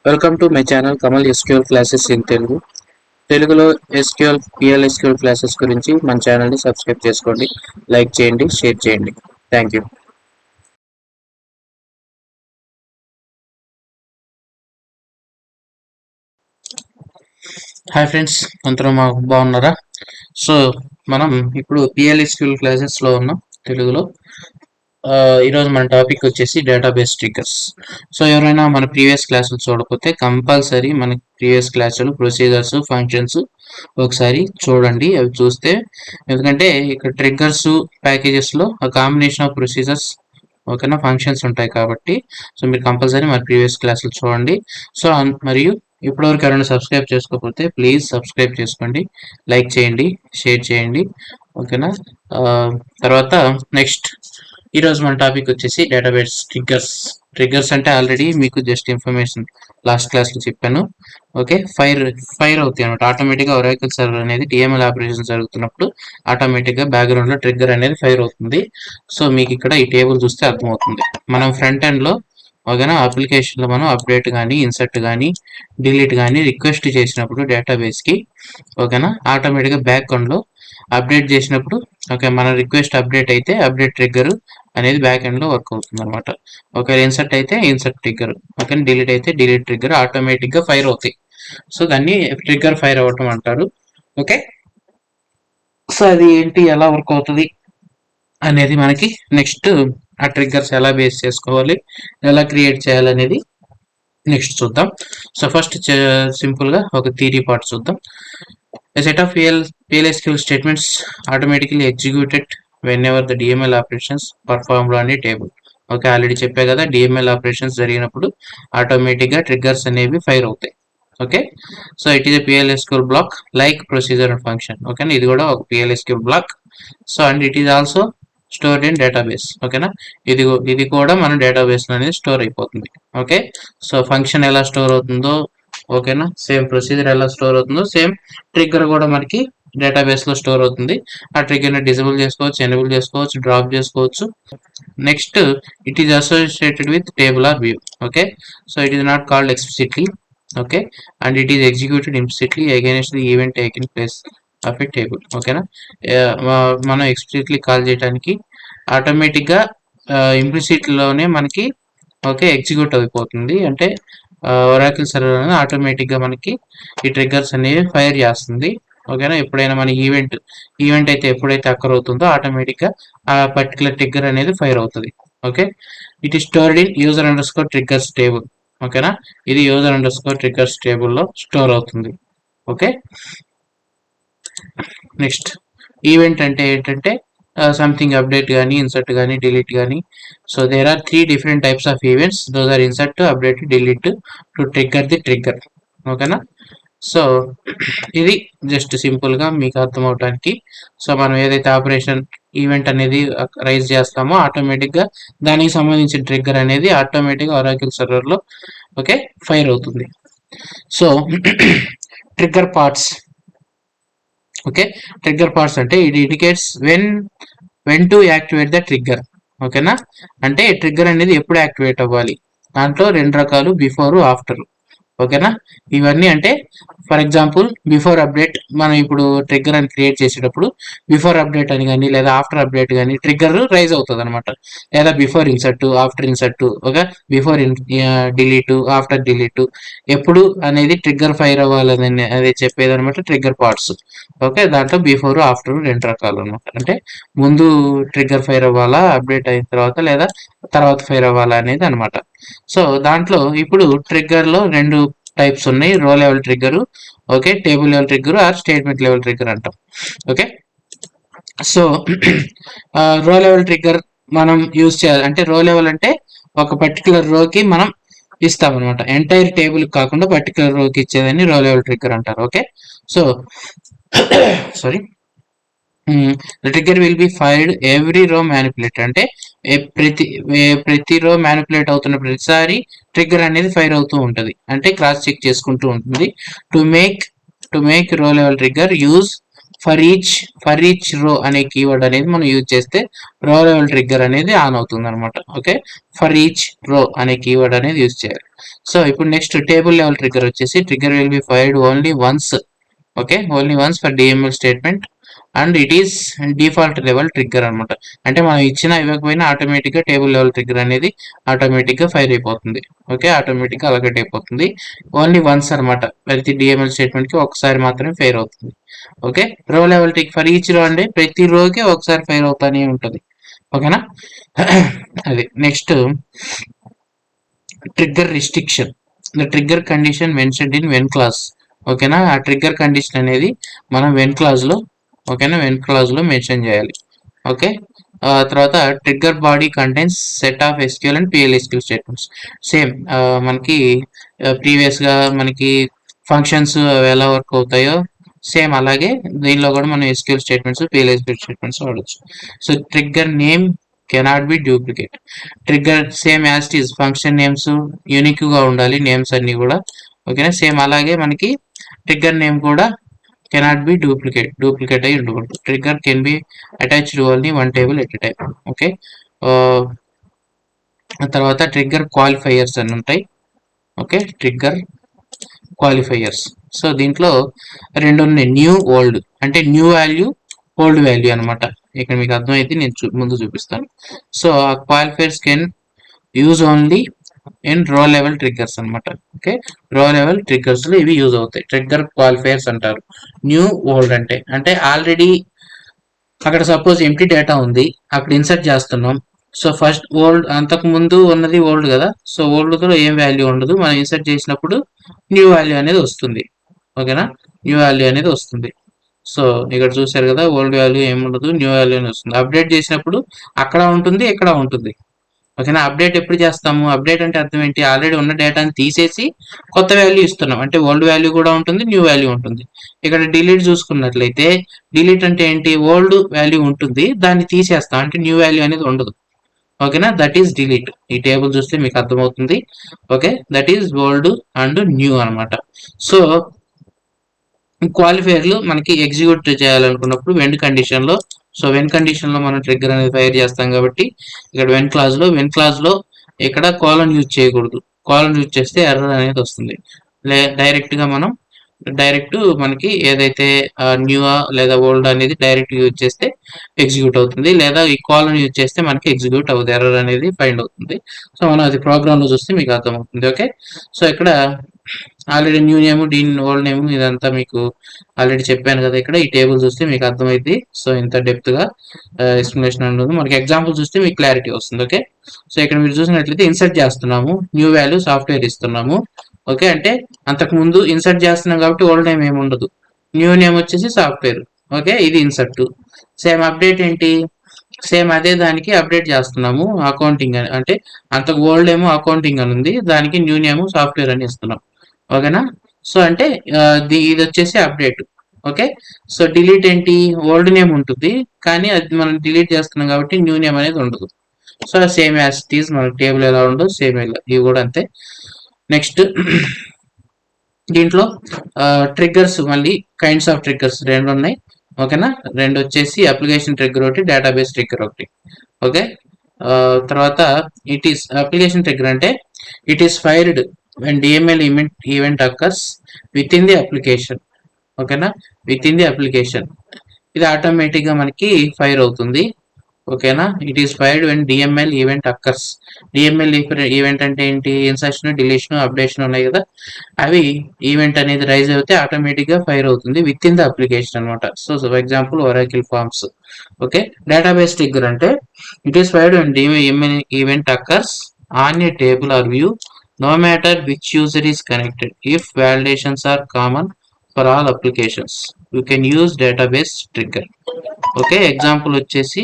Welcome to my channel Kamal SQL classes in Telugu. తెలుగులో SQL పిఎల్ఎస్క్యూఎల్ classes గురించి మన ఛానల్ని సబ్స్క్రైబ్ చేసుకోండి, లైక్ చేయండి, షేర్ చేయండి. Thank you. హాయ్ ఫ్రెండ్స్, అందరూ బాగున్నారా? సో మనం ఇప్పుడు పిఎల్ఎస్క్యూఎల్ క్లాసెస్లో ఉన్నాం తెలుగులో. ఈరోజు మన టాపిక్ వచ్చేసి డేటాబేస్ ట్రిగ్గర్స్. సో ఎవరైనా మన ప్రీవియస్ క్లాసులు చూడకపోతే కంపల్సరీ మన ప్రీవియస్ క్లాసులు ప్రొసీజర్స్ ఫంక్షన్స్ ఒకసారి చూడండి. అవి చూస్తే, ఎందుకంటే ఇక్కడ ట్రిగ్గర్స్ ప్యాకేజెస్లో ఆ కాంబినేషన్ ఆఫ్ ప్రొసీజర్స్ ఓకేనా ఫంక్షన్స్ ఉంటాయి కాబట్టి సో మీరు కంపల్సరీ మన ప్రీవియస్ క్లాసులు చూడండి. సో మరియు ఇప్పటివరకు ఎవరైనా సబ్స్క్రైబ్ చేసుకోకపోతే ప్లీజ్ సబ్స్క్రైబ్ చేసుకోండి, లైక్ చేయండి, షేర్ చేయండి ఓకేనా. తర్వాత నెక్స్ట్ ఈరోజు మన టాపిక్ వచ్చేసి డేటాబేస్ ట్రిగ్గర్స్. ట్రిగ్గర్స్ అంటే ఆల్రెడీ మీకు జస్ట్ ఇన్ఫర్మేషన్ లాస్ట్ క్లాస్లో చెప్పాను. ఓకే, ఫైర్ అవుతాయి అనమాట ఆటోమేటిక్గా. ఒరాకిల్ సర్వర్ అనేది డిఎంఎల్ ఆపరేషన్ జరుగుతున్నప్పుడు ఆటోమేటిక్గా బ్యాక్గ్రౌండ్లో ట్రిగ్గర్ అనేది ఫైర్ అవుతుంది. సో మీకు ఇక్కడ ఈ టేబుల్ చూస్తే అర్థమవుతుంది. మనం ఫ్రంట్ ఎండ్లో ఓకేనా అప్లికేషన్లో మనం అప్డేట్ కానీ ఇన్సర్ట్ కానీ డిలీట్ కానీ రిక్వెస్ట్ చేసినప్పుడు డేటాబేస్కి ఓకేనా ఆటోమేటిక్గా బ్యాక్గ్రౌండ్లో అప్డేట్ చేసినప్పుడు ఓకే మన రిక్వెస్ట్ అప్డేట్ అయితే అప్డేట్ ట్రిగ్గర్ అనేది బ్యాక్ ఎండ్లో వర్క్ అవుతుంది అనమాట. ఒకవేళ ఇన్సర్ట్ అయితే ఇన్సర్ట్ ట్రిగ్గర్, ఓకే డిలీట్ అయితే డిలీట్ ట్రిగ్గర్ ఆటోమేటిక్గా ఫైర్ అవుతాయి. సో దాన్ని ట్రిగ్గర్ ఫైర్ అవ్వటం అంటారు. ఓకే, సో అది ఏంటి, ఎలా వర్క్ అవుతుంది అనేది మనకి నెక్స్ట్ ఆ ట్రిగ్గర్స్ ఎలా బేస్ చేసుకోవాలి, ఎలా క్రియేట్ చేయాలి అనేది నెక్స్ట్ చూద్దాం. సో ఫస్ట్ సింపుల్గా ఒక థియరీ పార్ట్ చూద్దాం. A set of PLSQL statements automatically executed whenever the DML operations performed on a table. Okay already చెప్పే కదా, డిఎంఎల్ ఆపరేషన్స్ జరిగినప్పుడు ఆటోమేటిక్గా ట్రిగ్గర్స్ అనేవి ఫైర్ అవుతాయి. Okay, so it is a PLSQL block like procedure and function. ఓకేనా, ఇది కూడా ఒక PLSQL block. So and it is also stored in database. ఓకేనా, ఇది కూడా మన డేటాబేస్ అనేది స్టోర్ అయిపోతుంది. ఓకే, సో ఫంక్షన్ ఎలా స్టోర్ అవుతుందో ఓకేనా, సేమ్ ప్రొసీజర్ ఎలా స్టోర్ అవుతుందో సేమ్ ట్రిగ్గర్ కూడా మనకి డేటాబేస్ లో స్టోర్ అవుతుంది. ఆ ట్రిగ్గర్ ని డిజేబుల్ చేసుకోవచ్చు, ఎనేబుల్ చేసుకోవచ్చు, డ్రాప్ చేసుకోవచ్చు. Next it is associated with table or view. Okay, so it is not called explicitly. Okay, and it is executed implicitly against the event taking place of a table. ఓకేనా, మనం explicitly call చేయడానికి ఆటోమేటిక్గా implicit లోనే మనకి okay execute అయిపోతుంది. అంటే Oracle server అనేది ఆటోమేటిక్గా మనకి ఈ ట్రిగ్గర్స్ అనేవి ఫైర్ చేస్తుంది. ఓకేనా, ఎప్పుడైనా మన ఈవెంట్ అయితే ఎప్పుడైతే అక్కర్ అవుతుందో ఆటోమేటిక్గా ఆ పర్టికులర్ ట్రిగ్గర్ అనేది ఫైర్ అవుతుంది. Okay, it is stored in user underscore triggers table. ఓకేనా, ఇది యూజర్ అండర్ స్కోర్ ట్రిగ్గర్స్ టేబుల్లో స్టోర్ అవుతుంది. ఓకే, నెక్స్ట్ ఈవెంట్ అంటే ఏంటంటే సంథింగ్ అప్డేట్ కానీ ఇన్సర్ట్ కానీ డిలీట్ కానీ. So there are 3 different types of events. Those are insert, update, delete to trigger the trigger. ఓకేనా, సో ఇది జస్ట్ సింపుల్గా మీకు అర్థం అవడానికి. సో మనం ఏదైతే ఆపరేషన్ ఈవెంట్ అనేది రైజ్ చేస్తామో ఆటోమేటిక్గా దానికి సంబంధించిన ట్రిగ్గర్ అనేది ఆటోమేటిక్గా ఒరాకిల్ సర్వర్లో ఓకే ఫైర్ అవుతుంది. So trigger parts. Okay, trigger parts అంటే it indicates when to activate the trigger. ఓకేనా, అంటే ట్రిగ్గర్ అనేది ఎప్పుడు యాక్టివేట్ అవ్వాలి. దాంట్లో 2 రకాలు, బిఫోర్, ఆఫ్టర్. ఓకేనా, ఇవన్నీ అంటే ఫర్ ఎగ్జాంపుల్ బిఫోర్ అప్డేట్, మనం ఇప్పుడు ట్రిగ్గర్ అని క్రియేట్ చేసేటప్పుడు బిఫోర్ అప్డేట్ అని కానీ లేదా ఆఫ్టర్ అప్డేట్ కానీ ట్రిగ్గర్ రైజ్ అవుతుంది అనమాట. లేదా before insert, after insert, okay before delete, after delete, ఎప్పుడు అనేది ట్రిగ్గర్ ఫైర్ అవ్వాలని అది చెప్పేది అనమాట ట్రిగ్గర్ పార్ట్స్. ఓకే, దాంట్లో బిఫోర్ ఆఫ్టర్ 2 రకాలు అనమాట. అంటే ముందు ట్రిగ్గర్ ఫైర్ అవ్వాలా, అప్డేట్ అయిన తర్వాత, లేదా తర్వాత ఫైర్ అవ్వాలా అనేది అనమాట. సో దాంట్లో ఇప్పుడు ట్రిగ్గర్ లో 2 టైప్స్ ఉన్నాయి, row level trigger okay, table level trigger or statement level trigger అంటాం. Okay, so row level trigger మనం యూజ్ చేయాలి అంటే రో లెవెల్ అంటే ఒక పర్టికులర్ రోకి మనం ఇస్తాం అనమాట. ఎంటైర్ టేబుల్ కాకుండా పర్టికులర్ రోకి ఇచ్చేదని రో లెవెల్ ట్రిగ్గర్ అంటారు. Okay, so sorry the trigger will be fired every row manipulated. అంటే ప్రతి రో మ్యానిపులేట్ అవుతున్న ప్రతిసారి ట్రిగ్గర్ అనేది ఫైర్ అవుతూ ఉంటుంది, అంటే క్రాస్ చెక్ చేసుకుంటూ ఉంటుంది. టు మేక్ రో level trigger use for each రో అనే కీవర్డ్ అనేది మనం యూజ్ చేస్తే రో లెవెల్ ట్రిగ్గర్ అనేది ఆన్ అవుతుంది అనమాట. ఓకే, ఫర్ ఈచ్ రో అనే కీవర్డ్ అనేది యూజ్ చేయాలి. సో ఇప్పుడు నెక్స్ట్ టేబుల్ లెవెల్ ట్రిగ్గర్ వచ్చేసి trigger will be fired only once. Okay, only once for DML statement and it is default level trigger అనమాట. అంటే మనం ఇచ్చినా ఇవ్వకపోయినా ఆటోమేటిక్గా టేబుల్ లెవెల్ ట్రిగ్గర్ అనేది ఆటోమేటిక్గా ఫైర్ అయిపోతుంది. ఓకే, ఆటోమేటిక్గా అలర్ట్ అయిపోతుంది. ఓన్లీ వన్స్ అనమాట, ప్రతి డిఎంఎల్ స్టేట్మెంట్కి ఒకసారి మాత్రమే ఫైర్ అవుతుంది. ఓకే, రో లెవెల్ ట్రిక్ ఫర్ ఈచ్ రో అంటే ప్రతి రోకి ఒకసారి ఫైర్ అవుతానే ఉంటుంది. ఓకేనా, అది next trigger restriction, the trigger condition mentioned in when class. ఓకేనా, ఆ ట్రిగ్గర్ కండిషన్ అనేది మనం వెన్ క్లాజ్లో, ఓకేనా, వెన్ క్లాజ్లో మెన్షన్ చేయాలి. ఓకే, తర్వాత trigger body contains set of SQL and పిఎల్ఎస్క్యూఎల్ statements. Same మనకి ప్రీవియస్గా మనకి ఫంక్షన్స్ ఎలా వర్క్ అవుతాయో సేమ్ అలాగే దీనిలో కూడా మనం ఎస్క్యూఎల్ స్టేట్మెంట్స్ పిఎల్ఎస్క్యూఎల్ స్టేట్మెంట్స్ వాడచ్చు. So trigger name cannot be duplicate. Trigger same as it is function names యూనిక్గా ఉండాలి, నేమ్స్ అన్ని కూడా. ఓకేనా, సేమ్ అలాగే మనకి ట్రిగ్గర్ నేమ్ కూడా కెనాట్ బి డూప్లికేట్ అయి ఉండకూడదు. Trigger can be attached only one table at a time. Okay, తర్వాత ట్రిగ్గర్ క్వాలిఫైయర్స్ అని ఉంటాయి. Okay, trigger qualifiers. సో దీంట్లో రెండు ఉన్నాయి, న్యూ ఓల్డ్. అంటే న్యూ వాల్యూ ఓల్డ్ వాల్యూ అనమాట. ఇక్కడ మీకు అర్థమైతే నేను ముందు చూపిస్తాను. సో ఆ qualifiers can use only in row level triggers అనమాట. ఓకే, రో లెవెల్ ట్రిగ్గర్స్ లో ఇవి యూజ్ అవుతాయి, ట్రిగ్గర్ క్వాలిఫైయర్స్ అంటారు. న్యూ ఓల్డ్ అంటే అంటే ఆల్రెడీ అక్కడ సపోజ్ ఎంప్టీ డేటా ఉంది, అక్కడ ఇన్సర్ట్ చేస్తున్నాం. సో ఫస్ట్ ఓల్డ్, అంతకు ముందు ఉన్నది ఓల్డ్ కదా, సో ఓల్డ్తో ఏం వాల్యూ ఉండదు, మనం ఇన్సర్ట్ చేసినప్పుడు న్యూ వాల్యూ అనేది వస్తుంది. ఓకేనా, న్యూ వాల్యూ అనేది వస్తుంది. సో ఇక్కడ చూసారు కదా, ఓల్డ్ వాల్యూ ఏముండదు, న్యూ వాల్యూ అని వస్తుంది. అప్డేట్ చేసినప్పుడు అక్కడ ఉంటుంది, ఇక్కడ ఉంటుంది. ఓకేనా, అప్డేట్ ఎప్పుడు చేస్తాము, అప్డేట్ అంటే అర్థం ఏంటి, ఆల్రెడీ ఉన్న డేటాని తీసేసి కొత్త వాల్యూ ఇస్తున్నాం. అంటే ఓల్డ్ వాల్యూ కూడా ఉంటుంది, న్యూ వాల్యూ ఉంటుంది. ఇక్కడ డిలీట్ చూసుకున్నట్లయితే డిలీట్ అంటే ఏంటి, ఓల్డ్ వాల్యూ ఉంటుంది, దాన్ని తీసేస్తాం, అంటే న్యూ వాల్యూ అనేది ఉండదు. ఓకేనా, దట్ ఈస్ డిలీట్. ఈ టేబుల్ చూస్తే మీకు అర్థమవుతుంది. Okay, that is old and new అనమాట. సో క్వాలిఫైయర్లు మనకి ఎగ్జిక్యూట్ చేయాలనుకున్నప్పుడు వెన్ కండిషన్ లో, సో వెన్ కండిషన్ లో మనం ట్రిగ్గర్ అనేది ఫైర్ చేస్తాం కాబట్టి ఇక్కడ వెన్ క్లాజ్ లో ఇక్కడ కాలన్ యూజ్ చేయకూడదు. కాలన్ యూజ్ చేస్తే ఎర్రర్ అనేది వస్తుంది. డైరెక్ట్ గా మనం మనకి ఏదైతే న్యూ లేదా ఓల్డ్ అనేది డైరెక్ట్ యూజ్ చేస్తే ఎగ్జిక్యూట్ అవుతుంది, లేదా ఈ కాలన్ యూజ్ చేస్తే మనకి ఎగ్జిక్యూట్ అవుతుంది, ఎర్రర్ అనేది ఫైండ్ అవుతుంది. సో మనం అది ప్రోగ్రామ్ లో చూస్తే మీకు అర్థమవుతుంది. ఓకే, సో ఇక్కడ already knew name, old name ఇదంతా మీకు ఆల్రెడీ చెప్పాను కదా. ఇక్కడ ఈ టేబుల్ చూస్తే మీకు అర్థమైంది. సో ఇంత డెప్త్ గా ఎక్స్ప్లెనేషన్ ఉంటుంది, మనకి ఎగ్జాంపుల్ చూస్తే మీకు క్లారిటీ వస్తుంది. ఓకే, సో ఇక్కడ మీరు చూసినట్లయితే ఇన్సర్ట్ చేస్తున్నాము, న్యూ వాల్యూ సాఫ్ట్వేర్ ఇస్తున్నాము. ఓకే, అంటే అంతకు ముందు ఇన్సర్ట్ చేస్తున్నాం కాబట్టి ఓల్డ్ నేమ్ ఏమి ఉండదు, న్యూ నేమ్ వచ్చేసి సాఫ్ట్వేర్. ఓకే, ఇది ఇన్సర్ట్. సేమ్ అప్డేట్ ఏంటి, సేమ్ అదే దానికి అప్డేట్ చేస్తున్నాము, అకౌంటింగ్ అని. అంటే అంతకు ఓల్డ్ ఏమో అకౌంటింగ్ అని ఉంది, దానికి న్యూ నేమ్ సాఫ్ట్వేర్ అని ఇస్తున్నాం. ఓకేనా, సో అంటే ఇది వచ్చేసి అప్డేట్. ఓకే, సో డిలీట్ ఏంటి, ఓల్డ్ నేమ్ ఉంటుంది కానీ అది మనం డిలీట్ చేస్తున్నాం కాబట్టి న్యూ నేమ్ అనేది ఉండదు. So same as it is, మన టేబుల్ ఎలా ఉండదు సేమ్ ఇవి కూడా అంతే. నెక్స్ట్ దీంట్లో ట్రిగ్గర్స్, మళ్ళీ కైండ్స్ ఆఫ్ ట్రిగ్గర్స్ రెండు ఉన్నాయి. ఓకేనా, రెండు వచ్చేసి అప్లికేషన్ ట్రిగ్గర్ ఒకటి, డేటాబేస్ ట్రిగ్గర్ ఒకటి. ఓకే, తర్వాత ఇట్ ఈస్ అప్లికేషన్ ట్రిగ్గర్ అంటే it is fired when DML event occurs within the application. ఓకేనా, విత్ ఇన్ ది అప్లికేషన్ ఇది ఆటోమేటిక్ గా మనకి ఫైర్ అవుతుంది. ఓకేనా, it is fired when DML event occurs. DML event అంటే ఏంటి, ఇన్సర్షన్, డిలీషన్, అప్డేషన్ ఉన్నాయి కదా, అవి ఈవెంట్ అనేది రైజ్ అయితే ఆటోమేటిక్ గా ఫైర్ అవుతుంది విత్ ఇన్ ద అప్లికేషన్ అనమాట. So example Oracle forms. Okay, database trigger అంటే it is fired when DML event occurs on a table or view no matter which user is connected. If validations are common for all applications, you can use database trigger. Okay, example వచ్చేసి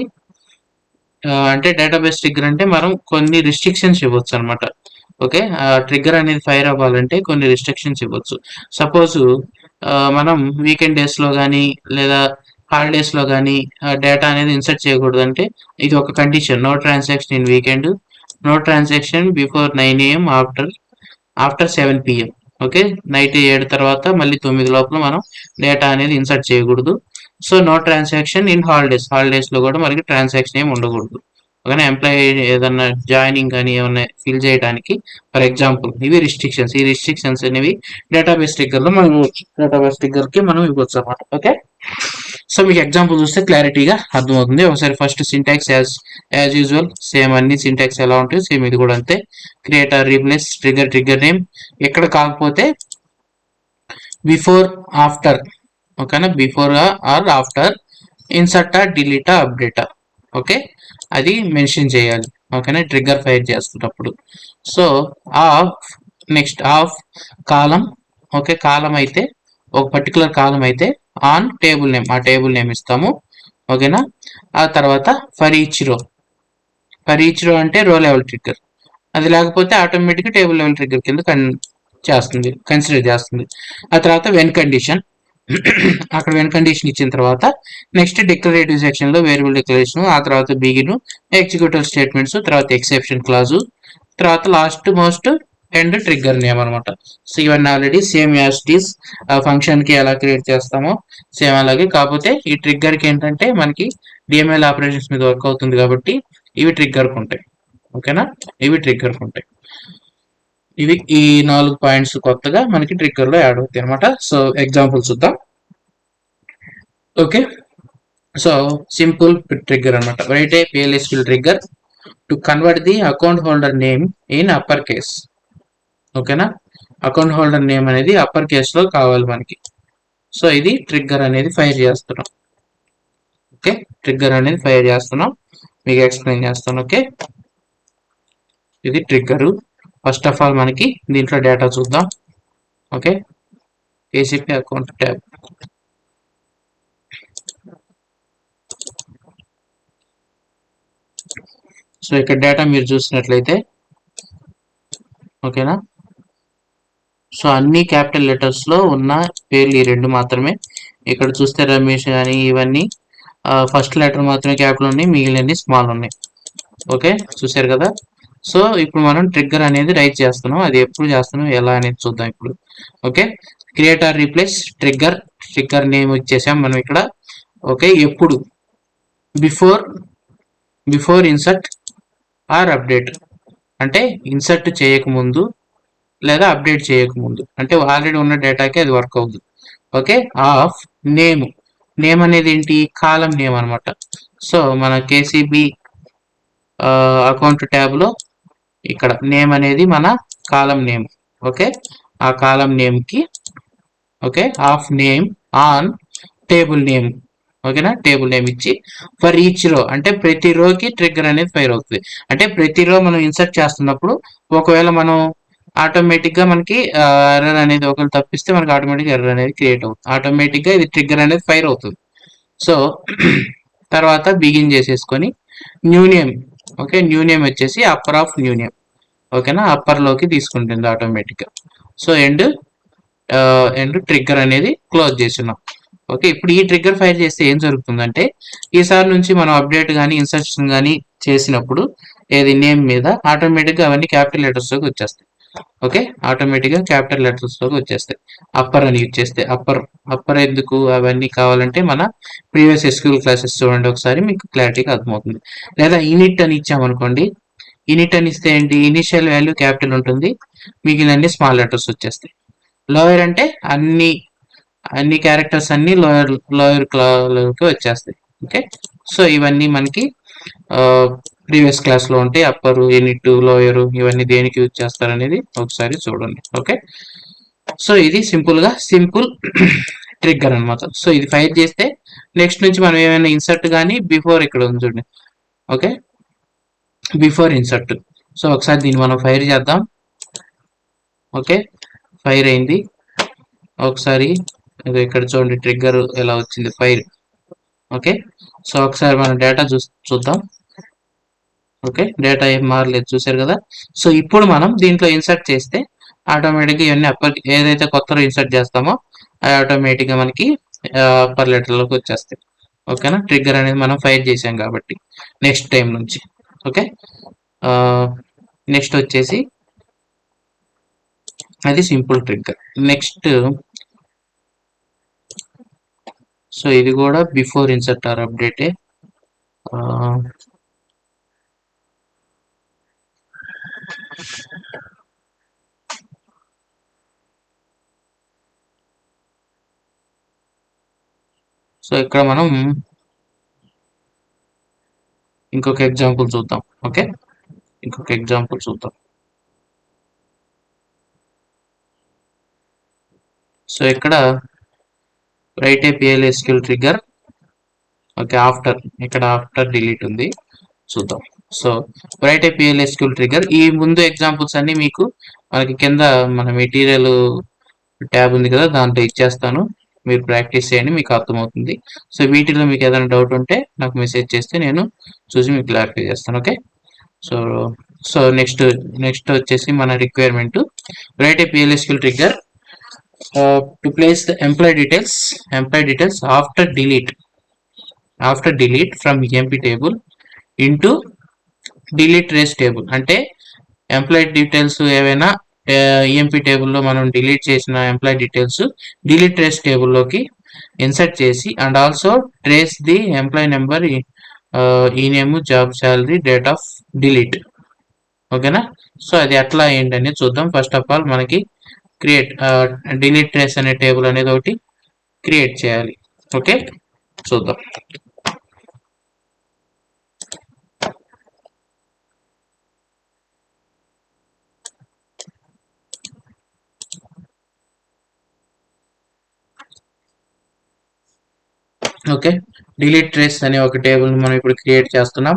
అంటే database trigger అంటే మనం కొన్ని restrictions ఇవ్వచ్చు అనమాట. Okay, trigger అనేది fire అవ్వాలంటే కొన్ని రిస్ట్రిక్షన్స్ ఇవ్వచ్చు. సపోజ్ మనం వీకెండ్ డేస్ లో కానీ లేదా హాలిడేస్ లో కానీ డేటా అనేది ఇన్సర్ట్ చేయకూడదు అంటే ఇది ఒక condition, no transaction in weekend, no transaction before 9 AM after 7 PM. Okay, night 7 తర్వాత మళ్ళీ 9 లోపల మనం డేటా అనేది ఇన్సర్ట్ చేయకూడదు. So no transaction in holidays లో కూడా మనకి ట్రాన్సాక్షన్ ఏమి ఉండకూడదు. ఓకేనా, ఎంప్లాయీ ఏదన్నా జాయినింగ్ కానీ ఏమన్నా ఫిల్ చేయడానికి ఫర్ ఎగ్జాంపుల్ ఇవి రిస్ట్రిక్షన్స్. ఈ రిస్ట్రిక్షన్స్ అనేవి డేటాబేస్ ట్రిగ్గర్ లో మనం ఇవ్వచ్చు, డేటాబేస్ ట్రిగ్గర్ కి మనం ఇవ్వచ్చు అనమాట. ఓకే, సో మీకు ఎగ్జాంపుల్ చూస్తే క్లారిటీగా అర్థమవుతుంది. ఒకసారి first syntax as usual same అన్ని సింటాక్స్ ఎలా ఉంటాయి సేమ్ ఇది కూడా అంతే. Create or replace trigger name, ఎక్కడ కాకపోతే బిఫోర్ ఆఫ్టర్. ఓకేనా, before or after, insert delete update. Okay, అది మెన్షన్ చేయాలి. ఓకేనా, ట్రిగ్గర్ ఫైర్ చేస్తున్నప్పుడు. So of, next of column. Okay, column అయితే ఒక పర్టికులర్ కాలం అయితే ఆన్ టేబుల్ నేమ్, ఆ టేబుల్ నేమ్ ఇస్తాము. ఓకేనా, ఆ తర్వాత ఫర్ ఈచ్ రో అంటే రో లెవెల్ ట్రిగ్గర్. అది లేకపోతే ఆటోమేటిక్గా టేబుల్ లెవెల్ ట్రిగ్గర్ కింద కన్సిడర్ చేస్తుంది. ఆ తర్వాత వెన్ కండిషన్, అక్కడ వెన్ కండిషన్ ఇచ్చిన తర్వాత నెక్స్ట్ డిక్లరేటివ్ సెక్షన్ లో వేరియబుల్ డిక్లరేషన్, ఆ తర్వాత బిగిన్ ఎగ్జిక్యూటివ్ స్టేట్మెంట్స్, తర్వాత ఎక్సెప్షన్ క్లాజు, తర్వాత last most and trigger name అనమాట. సో ఇవన్నీ already same as it is function కి ఎలా క్రియేట్ చేస్తామో సేమ్ అలాగే, కాకపోతే ఈ ట్రిగ్గర్ కి ఏంటంటే మనకి డిఎంఎల్ ఆపరేషన్స్ మీద వర్క్ అవుతుంది కాబట్టి ఇవి ట్రిగ్గర్ కు ఉంటాయి. ఓకేనా, ఇవి ట్రిగ్గర్ కు ఉంటాయి. ఇవి ఈ 4 పాయింట్స్ కొత్తగా మనకి ట్రిగ్గర్ లో యాడ్ అవుతాయి అనమాట. సో ఎగ్జాంపుల్ చూద్దాం. ఓకే, సో సింపుల్ ట్రిగ్గర్ అనమాట. Right a PLSQL trigger to convert the account holder name in upper case. ఓకేనా, అకౌంట్ హోల్డర్ నేమ్ అనేది అప్పర్ కేస్ లో కావాలి మనకి. సో ఇది ట్రిగ్గర్ అనేది ఫైర్ చేస్తున్నాం. ఓకే, ట్రిగ్గర్ అనేది ఫైర్ చేస్తున్నాం, మీకు ఎక్స్ప్లెయిన్ చేస్తాను. ఓకే, ఇది ట్రిగ్గర్. ఫస్ట్ ఆఫ్ ఆల్ మనకి దీంట్లో డేటా చూద్దాం. Okay, KCP account tab. So ఇక్కడ డేటా మీరు చూసినట్లయితే ఓకేనా, సో అన్ని క్యాపిటల్ లెటర్స్ లో ఉన్న పేర్లు ఈ రెండు మాత్రమే. ఇక్కడ చూస్తే రమేష్ కానీ ఇవన్నీ ఫస్ట్ లెటర్ మాత్రమే క్యాపిటల్ ఉన్నాయి, మిగిలినవి స్మాల్ ఉన్నాయి. ఓకే, చూసారు కదా. సో ఇప్పుడు మనం ట్రిగ్గర్ అనేది రైట్ చేస్తున్నాం, అది ఎప్పుడు చేస్తున్నాం ఎలా అనేది చూద్దాం ఇప్పుడు. Okay, create or replace trigger name ఇచ్చేసాం మనం ఇక్కడ. ఓకే, ఎప్పుడు బిఫోర్ ఇన్సర్ట్ ఆర్ అప్డేట్, అంటే ఇన్సర్ట్ చేయకముందు లేదా అప్డేట్ చేయకముందు, అంటే ఆల్రెడీ ఉన్న డేటాకి అది వర్క్ అవుతుంది. ఓకే, ఆఫ్ నేమ్ అనేది ఏంటి, కాలం నేమ్ అనమాట. సో మన కేసీబీ అకౌంట్ ట్యాబ్ లో ఇక్కడ నేమ్ అనేది మన కాలం నేమ్. ఓకే, ఆ కాలం నేమ్ కి okay of name on table name. ఓకేనా, టేబుల్ నేమ్ ఇచ్చి ఫర్ ఈచ్ రో, అంటే ప్రతి రోకి ట్రిగ్గర్ అనేది ఫైర్ అవుతుంది. అంటే ప్రతి రో మనం ఇన్సర్ట్ చేస్తున్నప్పుడు ఒకవేళ మనం ఆటోమేటిక్ గా మనకి ఎర్రర్ అనేది ఒకవేళ తప్పిస్తే మనకి ఆటోమేటిక్ ఎర్రర్ అనేది క్రియేట్ అవుతుంది, ఆటోమేటిక్ గా ఇది ట్రిగ్గర్ అనేది ఫైర్ అవుతుంది. సో తర్వాత బిగిన్ చేసేసుకొని new name. Okay, new name వచ్చేసి అప్పర్ ఆఫ్ న్యూ నేమ్. ఓకేనా, అప్పర్ లోకి తీసుకుంటుంది ఆటోమేటిక్ గా. సో ఎండ్ ట్రిగ్గర్ అనేది క్లోజ్ చేస్తున్నాం. ఓకే, ఇప్పుడు ఈ ట్రిగ్గర్ ఫైర్ చేస్తే ఏం జరుగుతుందంటే ఈసారి నుంచి మనం అప్డేట్ కానీ ఇన్సర్షన్ కానీ చేసినప్పుడు ఏది నేమ్ మీద ఆటోమేటిక్ గా అవన్నీ క్యాపిటల్ లెటర్స్ లోకి వచ్చేస్తాయి. ఓకే, ఆటోమేటిక్ గా క్యాపిటల్ లెటర్స్ లోకి వచ్చేస్తాయి. అప్పర్ అని యూజ్ చేస్తే అప్పర్ ఎందుకు అవన్నీ కావాలంటే మన ప్రీవియస్ SQL క్లాసెస్ చూడండి ఒకసారి, మీకు క్లారిటీగా అర్థమవుతుంది. లేదా ఇనిట్ అని ఇచ్చామనుకోండి, ఇనిట్ అని ఇస్తే ఏంటి, ఇనిషియల్ వాల్యూ క్యాపిటల్ ఉంటుంది, మిగిలిన స్మాల్ లెటర్స్ వచ్చేస్తాయి. లోయర్ అంటే అన్ని క్యారెక్టర్స్ అన్ని లోయర్ వచ్చేస్తాయి. ఓకే, సో ఇవన్నీ మనకి ప్రీవియస్ క్లాస్ లో ఉంటాయి. అప్పర్, యూనిట్, లోయర్ ఇవన్నీ దేనికి యూజ్ చేస్తారు అనేది ఒకసారి చూడండి. ఓకే, సో ఇది సింపుల్ ట్రిగ్గర్ అనమాట. సో ఇది ఫైర్ చేస్తే నెక్స్ట్ నుంచి మనం ఏమైనా ఇన్సర్ట్ కానీ బిఫోర్ ఇక్కడ ఉంది చూడండి. Okay, before insert. సో ఒకసారి దీన్ని మనం ఫైర్ చేద్దాం. ఓకే, ఫైర్ అయింది. ఒకసారి ఇక్కడ చూడండి ట్రిగ్గర్ ఎలా వచ్చింది, ఫైర్. ఓకే, సో ఒకసారి మనం డేటా చూద్దాం. ఓకే, డేటా ఏం మారలేదు, చూసారు కదా. సో ఇప్పుడు మనం దీంట్లో ఇన్సర్ట్ చేస్తే ఆటోమేటిక్గా ఇవన్నీ ఏదైతే కొత్తలో ఇన్సర్ట్ చేస్తామో అది ఆటోమేటిక్గా మనకి అప్పర్ లెటర్లోకి వచ్చేస్తాయి. ఓకేనా, ట్రిగ్గర్ అనేది మనం ఫైర్ చేసాం కాబట్టి నెక్స్ట్ టైం నుంచి. ఓకే, నెక్స్ట్ వచ్చేసి అది సింపుల్ ట్రిగ్గర్. నెక్స్ట్ సో ఇది కూడా బిఫోర్ ఇన్సర్ట్ ఆర్ అప్డేటే. సో ఇక్కడ మనం ఇంకొక ఎగ్జాంపుల్ చూద్దాం. ఓకే, ఇంకొక ఎగ్జాంపుల్ చూద్దాం. సో ఇక్కడ right a PLSQL trigger. Okay, ఇక్కడ ఆఫ్టర్ డిలీట్ ఉంది, చూద్దాం. So right a PLSQL trigger. ఈ ముందు ఎగ్జాంపుల్స్ అన్ని మీకు మనకి కింద మన మెటీరియల్ ట్యాబ్ ఉంది కదా, దాంట్లో ఇచ్చేస్తాను. మీరు ప్రాక్టీస్ చేయండి, మీకు అర్థమవుతుంది. సో వీటిలో మీకు ఏదైనా డౌట్ ఉంటే నాకు మెసేజ్ చేస్తే నేను చూసి మీకు క్లారిఫై చేస్తాను. ఓకే, సో సో నెక్స్ట్ వచ్చేసి మన requirement write a PLSQL trigger to place the employee details after delete from EMP table into delete trace table. అంటే ఎంప్లాయ్ డీటెయిల్స్ ఏవైనా ఈఎంపీ టేబుల్లో మనం డిలీట్ చేసిన ఎంప్లాయ్ డీటెయిల్స్ డిలీట్ ట్రేస్ టేబుల్లోకి insert చేసి and also trace the employee number, E name, job, salary, date of delete. ఓకేనా? So అది ఎట్లా ఏంటనేది చూద్దాం. ఫస్ట్ ఆఫ్ ఆల్ మనకి క్రియేట్ డిలీట్ ట్రేస్ అనే టేబుల్ అనేది ఒకటి క్రియేట్ చేయాలి. ఓకే, చూద్దాం. ఓకే, డిలీట్ ట్రేస్ అనే ఒక టేబుల్ మనం ఇప్పుడు క్రియేట్ చేస్తున్నాం.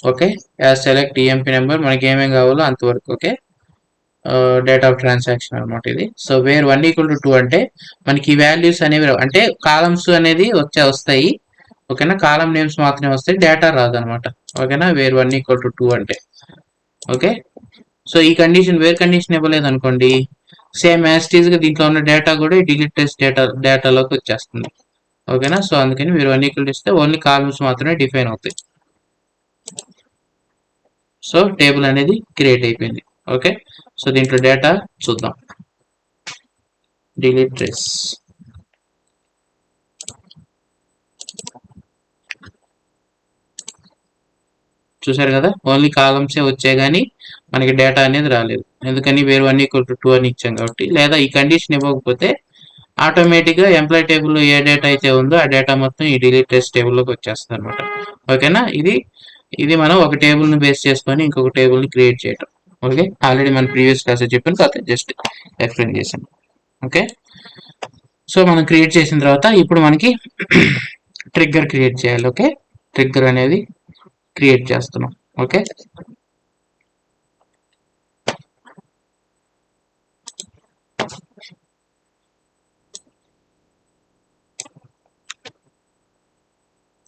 Okay, as select EMP number, మనకి ఏమేమి కావాలో అంతవరకు. ఓకే, డేట్ ఆఫ్ ట్రాన్సాక్షన్ అనమాట ఇది. సో వేర్ 1 = 2 అంటే మనకి వాల్యూస్ అనేవి అంటే కాలమ్స్ అనేది వస్తాయి. ఓకేనా, కాలం నేమ్స్ మాత్రమే వస్తాయి, డేటా రాదనమాట. ఓకేనా, వేర్ 1 = 2 అంటే. ఓకే, సో ఈ వేర్ కండిషన్ ఇవ్వలేదు అనుకోండి, సేమ్ యాజ్ టీజ్ గా దీంట్లో ఉన్న డేటా కూడా డిలీట్ టెస్ట్ డేటాలోకి వచ్చేస్తుంది. ఓకేనా, సో అందుకని మీరు 1 = ఇస్తే ఓన్లీ కాలమ్స్ మాత్రమే డిఫైన్ అవుతాయి. సో టేబుల్ అనేది క్రియేట్ అయిపోయింది. ఓకే, సో దీంట్లో డేటా చూద్దాం. Delete trace. చూసారు కదా, ఓన్లీ కాలమ్సే వచ్చాయి కానీ మనకి డేటా అనేది రాలేదు. ఎందుకని వేరు 1 = 2 అని ఇచ్చాం కాబట్టి. లేదా ఈ కండిషన్ ఇవ్వకపోతే ఆటోమేటిక్గా ఎంప్లాయ్ టేబుల్లో ఏ డేటా అయితే ఉందో ఆ డేటా మొత్తం ఈ డిలీట్ ట్రేస్ టేబుల్లోకి వచ్చేస్తుంది అనమాట. ఓకేనా, ఇది మనం ఒక టేబుల్ని బేస్ చేసుకొని ఇంకొక టేబుల్ని క్రియేట్ చేయటం. ఓకే, ఆల్రెడీ మన ప్రీవియస్ క్లాస్ చెప్పాను కదా, జస్ట్ ఎక్స్ప్లెయిన్ చేశాను. ఓకే, సో మనం క్రియేట్ చేసిన తర్వాత ఇప్పుడు మనకి ట్రిగ్గర్ క్రియేట్ చేయాలి. ఓకే, ట్రిగ్గర్ అనేది క్రియేట్ చేస్తున్నాం. ఓకే,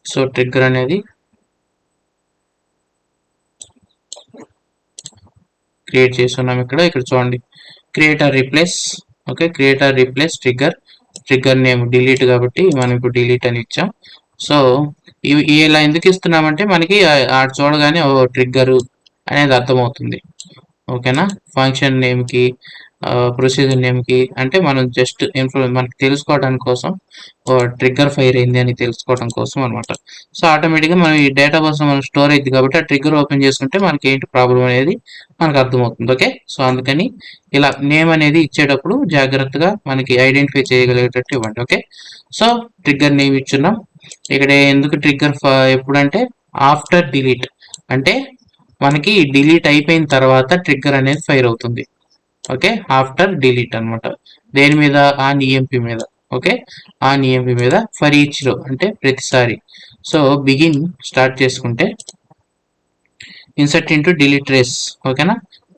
సో ట్రిగ్గర్ అనేది క్రియేట్ చేస్తున్నాం. ఇక్కడ చూడండి, create or replace. Okay, create or replace trigger name delete కాబట్టి మనం ఇప్పుడు డిలీట్ అని ఇచ్చాం. సో ఇలా ఎందుకు ఇస్తున్నామంటే మనకి చూడగానే ట్రిగ్గర్ అనేది అర్థమవుతుంది. ఓకేనా, ఫంక్షన్ నేమ్కి, ప్రొసీజర్ నేమ్కి అంటే మనం జస్ట్ మనకి తెలుసుకోవడానికి కోసం, ట్రిగ్గర్ ఫైర్ అయింది అని తెలుసుకోవడం కోసం అనమాట. సో ఆటోమేటిక్గా మనం ఈ డేటా కోసం మనం స్టోర్ అయింది కాబట్టి ఆ ట్రిగ్గర్ ఓపెన్ చేసుకుంటే మనకి ఏంటి ప్రాబ్లం అనేది మనకు అర్థమవుతుంది. ఓకే, సో అందుకని ఇలా నేమ్ అనేది ఇచ్చేటప్పుడు జాగ్రత్తగా మనకి ఐడెంటిఫై చేయగలిగేటట్టు ఇవ్వండి. ఓకే, సో ట్రిగ్గర్ నేమ్ ఇచ్చున్నాం. ఇక్కడ ఎందుకు ట్రిగ్గర్ ఎప్పుడంటే ఆఫ్టర్ డిలీట్, అంటే మనకి డిలీట్ అయిపోయిన తర్వాత ట్రిగ్గర్ అనేది ఫైర్ అవుతుంది. ఓకే, ఆఫ్టర్ డిలీట్ అనమాట. దేని మీద? ఆన్ ఈఎంపీ మీద. ఓకే, ఆన్ ఈఎంపీ మీద ఫర్ ఈచ్ రో అంటే ప్రతిసారి. సో బిగిన్ స్టార్ట్ చేసుకుంటే ఇన్సర్ట్ ఇంటూ డిలీట్ ట్రేస్. ఓకేనా,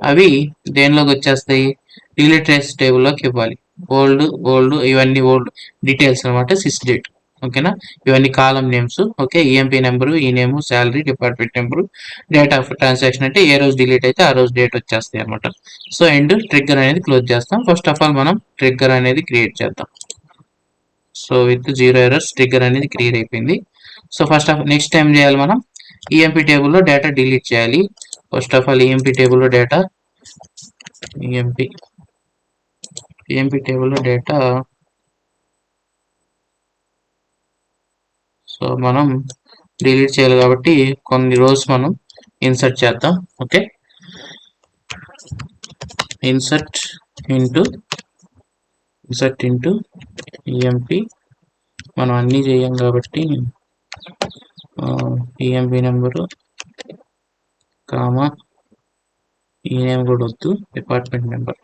అవి దేనిలోకి వచ్చేస్తాయి? డిలీట్ ట్రేస్ టేబుల్లోకి ఇవ్వాలి. ఓల్డ్ ఇవన్నీ ఓల్డ్ డీటెయిల్స్ అనమాట. Sys date. ఓకేనా, ఇవన్నీ column names. Okay, EMP number, E name, salary, department number, date of transaction అంటే ఏ రోజు డిలీట్ అయితే ఆ రోజు డేట్ వచ్చేస్తాయి అనమాట. సో అండ్ ట్రిగ్గర్ అనేది క్లోజ్ చేస్తాం. ఫస్ట్ ఆఫ్ ఆల్ మనం ట్రిగ్గర్ అనేది క్రియేట్ చేద్దాం. సో విత్ 0 ఎర్రర్స్ ట్రిగ్గర్ అనేది క్రియేట్ అయిపోయింది. సో నెక్స్ట్ టైం చేయాలి, మనం ఈఎంపీ టేబుల్లో డేటా డిలీట్ చేయాలి. ఫస్ట్ ఆఫ్ ఆల్ ఈఎంపీ టేబుల్లో డేటా ఈఎంపీ టేబుల్లో డేటా మనం డిలీట్ చేయాలి కాబట్టి కొన్ని రోస్ మనం ఇన్సర్ట్ చేద్దాం. Okay, insert into EMP. మనం అన్నీ చేయం కాబట్టి ఈఎంపి నెంబరు కామా ఈ నేమ్ కూడా వద్దు, డిపార్ట్మెంట్ నెంబర్.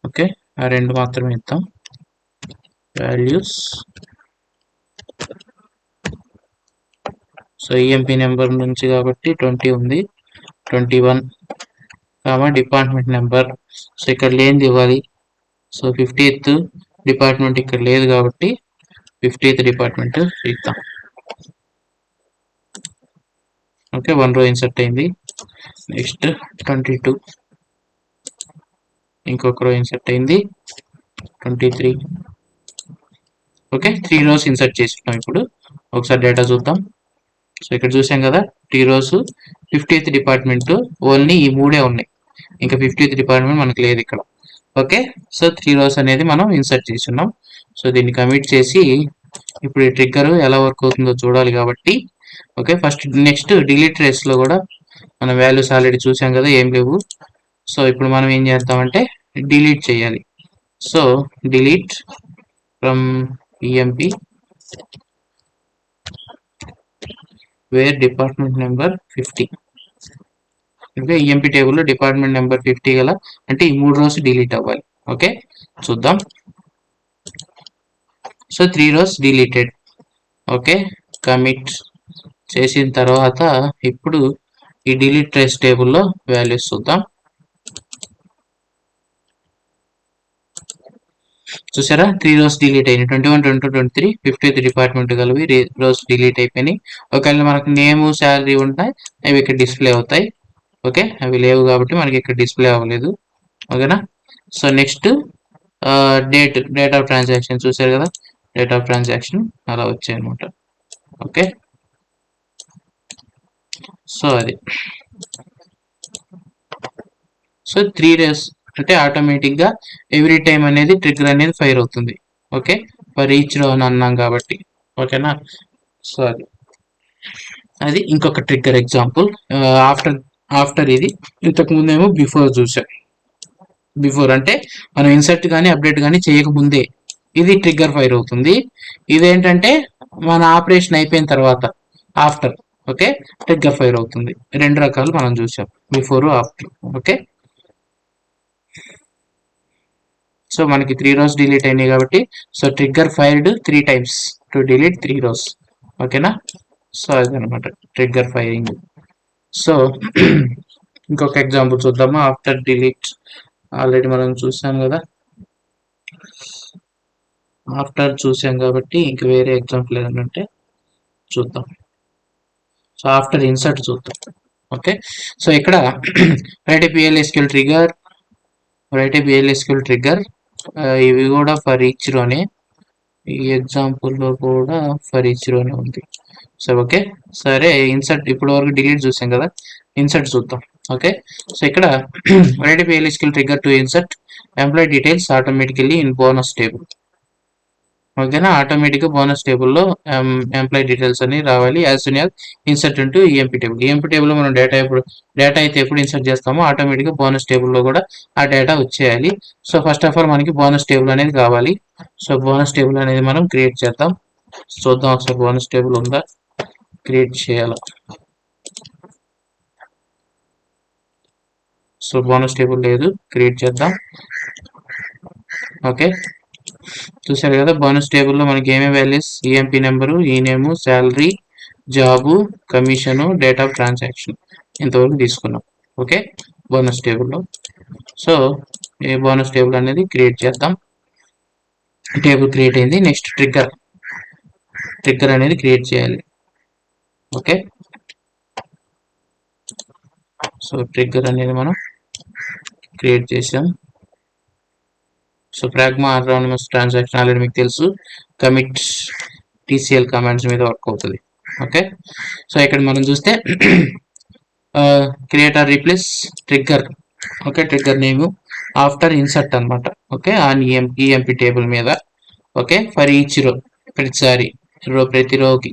ఓకే, ఆ రెండు మాత్రమే ఇద్దాం. వాల్యూస్, సో ఈఎంపి నెంబర్ నుంచి కాబట్టి 20 ఉంది, 21 కామా డిపార్ట్మెంట్ నెంబర్. సో ఇక్కడ లేనిది ఇవ్వాలి. సో 50th డిపార్ట్మెంట్ ఇక్కడ లేదు కాబట్టి 50th డిపార్ట్మెంట్ ఇద్దాం. ఓకే, 1 రో ఇన్సర్ట్ అయింది. నెక్స్ట్ 22, ఇంకొక రో ఇన్సర్ట్ అయింది. 23. ఓకే, 3 రోస్ ఇన్సర్ట్ చేస్తున్నాం. ఇప్పుడు ఒకసారి డేటా చూద్దాం. సో ఇక్కడ చూసాం కదా 3 రోస్, 50th డిపార్ట్మెంట్ ఓన్లీ ఈ 3 ఉన్నాయి, ఇంకా 50th డిపార్ట్మెంట్ మనకు లేదు ఇక్కడ. ఓకే, సో 3 రోస్ అనేది మనం ఇన్సర్ట్ చేస్తున్నాం. సో దీన్ని కమిట్ చేసి ఇప్పుడు ఈ ట్రిగ్గర్ ఎలా వర్క్ అవుతుందో చూడాలి కాబట్టి ఓకే, ఫస్ట్ నెక్స్ట్ డిలీట్ రేస్లో కూడా మన వాల్యూస్ ఆల్రెడీ చూసాం కదా, ఏం లేవు. సో ఇప్పుడు మనం ఏం చేద్దామంటే డిలీట్ చేయాలి. So delete from EMP where department number 50. అంటే ఈఎంపి టేబుల్లో డిపార్ట్మెంట్ నెంబర్ 50 గల అంటే ఈ 3 రోస్ డిలీట్ అవ్వాలి. ఓకే, చూద్దాం. So 3 rows deleted. Okay, commit చేసిన తర్వాత ఇప్పుడు ఈ డిలీట్ ట్రేస్ టేబుల్లో వాల్యూస్ చూద్దాం. చూసారా 3 రోస్ డిలీట్ అయినాయి, 21, 22, 23, 50th డిపార్ట్మెంట్ కలిపి రోస్ డిలీట్ అయిపోయినాయి. ఒకవేళ మనకు నేమ్, శాలరీ ఉంటాయి, అవి ఇక్కడ డిస్ప్లే అవుతాయి. ఓకే, అవి లేవు కాబట్టి మనకి ఇక్కడ డిస్ప్లే అవ్వలేదు. ఓకేనా. So next date of transaction చూసారు కదా, డేట్ ఆఫ్ ట్రాన్సాక్షన్ అలా వచ్చాయి అనమాట. ఓకే, సో అది సో 3 డేస్ అంటే ఆటోమేటిక్గా ఎవ్రీ టైం అనేది ట్రిగ్గర్ అనేది ఫైర్ అవుతుంది. ఓకే, ఫర్ ఈచ్ రో అని అన్నాం కాబట్టి. ఓకేనా. సో అది ఇంకొక ట్రిగ్గర్ ఎగ్జాంపుల్. ఆఫ్టర్ ఇది ఇంతకు ముందేమో బిఫోర్ చూసాం. బిఫోర్ అంటే మనం ఇన్సర్ట్ కానీ అప్డేట్ కానీ చేయకముందే ఇది ట్రిగ్గర్ ఫైర్ అవుతుంది. ఇదేంటంటే మన ఆపరేషన్ అయిపోయిన తర్వాత ఆఫ్టర్ ఓకే ట్రిగ్గర్ ఫైర్ అవుతుంది. రెండు రకాలు మనం చూసాం, బిఫోర్, ఆఫ్టర్. ఓకే, సో మనకి 3 రోస్ డిలీట్ అయినాయి కాబట్టి so trigger fired 3 times to delete 3 rows. ఓకేనా. సో అదనమాట ట్రిగ్గర్ ఫైరింగ్. సో ఇంకొక ఎగ్జాంపుల్ చూద్దాము. ఆఫ్టర్ డిలీట్ ఆల్రెడీ మనం చూసాం కదా, ఆఫ్టర్ చూసాం కాబట్టి ఇంక వేరే ఎగ్జాంపుల్ ఏంటంటే చూద్దాం. సో ఆఫ్టర్ ఇన్సర్ట్ చూద్దాం. ఓకే, సో ఇక్కడ రైట్ పిఎల్ఎస్క్యూఎల్ ట్రిగ్గర్, రైట్ పిఎల్ఎస్క్యూఎల్ ట్రిగ్గర్, ఇవి కూడా ఫర్ ఈచ్ రోనే. ఈ ఎగ్జాంపుల్లో కూడా ఫర్ ఈచ్ రోనే ఉంది. సో ఓకే, సరే ఇన్సర్ట్ ఇప్పుడు వరకు డిలీట్ చూసాం కదా, ఇన్సర్ట్ చూద్దాం. ఓకే, సో ఇక్కడ right పిఎల్ఎస్క్యూఎల్ trigger to insert employee details automatically in bonus table. ఓకేనా, ఆటోమేటిక్గా బోనస్ టేబుల్లో ఎంప్లాయీ డీటెయిల్స్ అని రావాలి as soon as insert into EMP table. EMP టేబుల్లో మనం డేటా అయితే ఎప్పుడు ఇన్సర్ట్ చేస్తామో ఆటోమేటిక్గా బోనస్ టేబుల్లో కూడా ఆ డేటా వచ్చేయాలి. సో ఫస్ట్ ఆఫ్ ఆల్ మనకి బోనస్ టేబుల్ అనేది కావాలి. సో బోనస్ టేబుల్ అనేది మనం క్రియేట్ చేద్దాం. చూద్దాం ఒకసారి బోనస్ టేబుల్ ఉందా, క్రియేట్ చేయాలి. సో బోనస్ టేబుల్ లేదు, క్రియేట్ చేద్దాం. ఓకే, చూసారు కదా బోనస్ టేబుల్లో మనకి ఏమేమి values, EMP number, E name, salary, job, commission, date of transaction ఇంతవరకు తీసుకున్నాం. ఓకే, బోనస్ టేబుల్లో. సో ఏ బోనస్ టేబుల్ అనేది క్రియేట్ చేద్దాం. టేబుల్ క్రియేట్ అయింది. నెక్స్ట్ ట్రిగ్గర్ అనేది క్రియేట్ చేయాలి. ఓకే, సో ట్రిగ్గర్ అనేది మనం క్రియేట్ చేసాం. So pragma anonymous transaction already మీకు తెలుసు, కమిట్ టీసీఎల్ కమాండ్స్ మీద వర్క్ అవుతుంది. ఓకే, సో ఇక్కడ మనం చూస్తే create or replace trigger. Okay, trigger name after insert అనమాట. ఓకే, ఆన్ ఈఎంపీ టేబుల్ మీద. ఓకే, ఫర్ ఈచ్ రో ప్రతిసారి ప్రతి రోకి.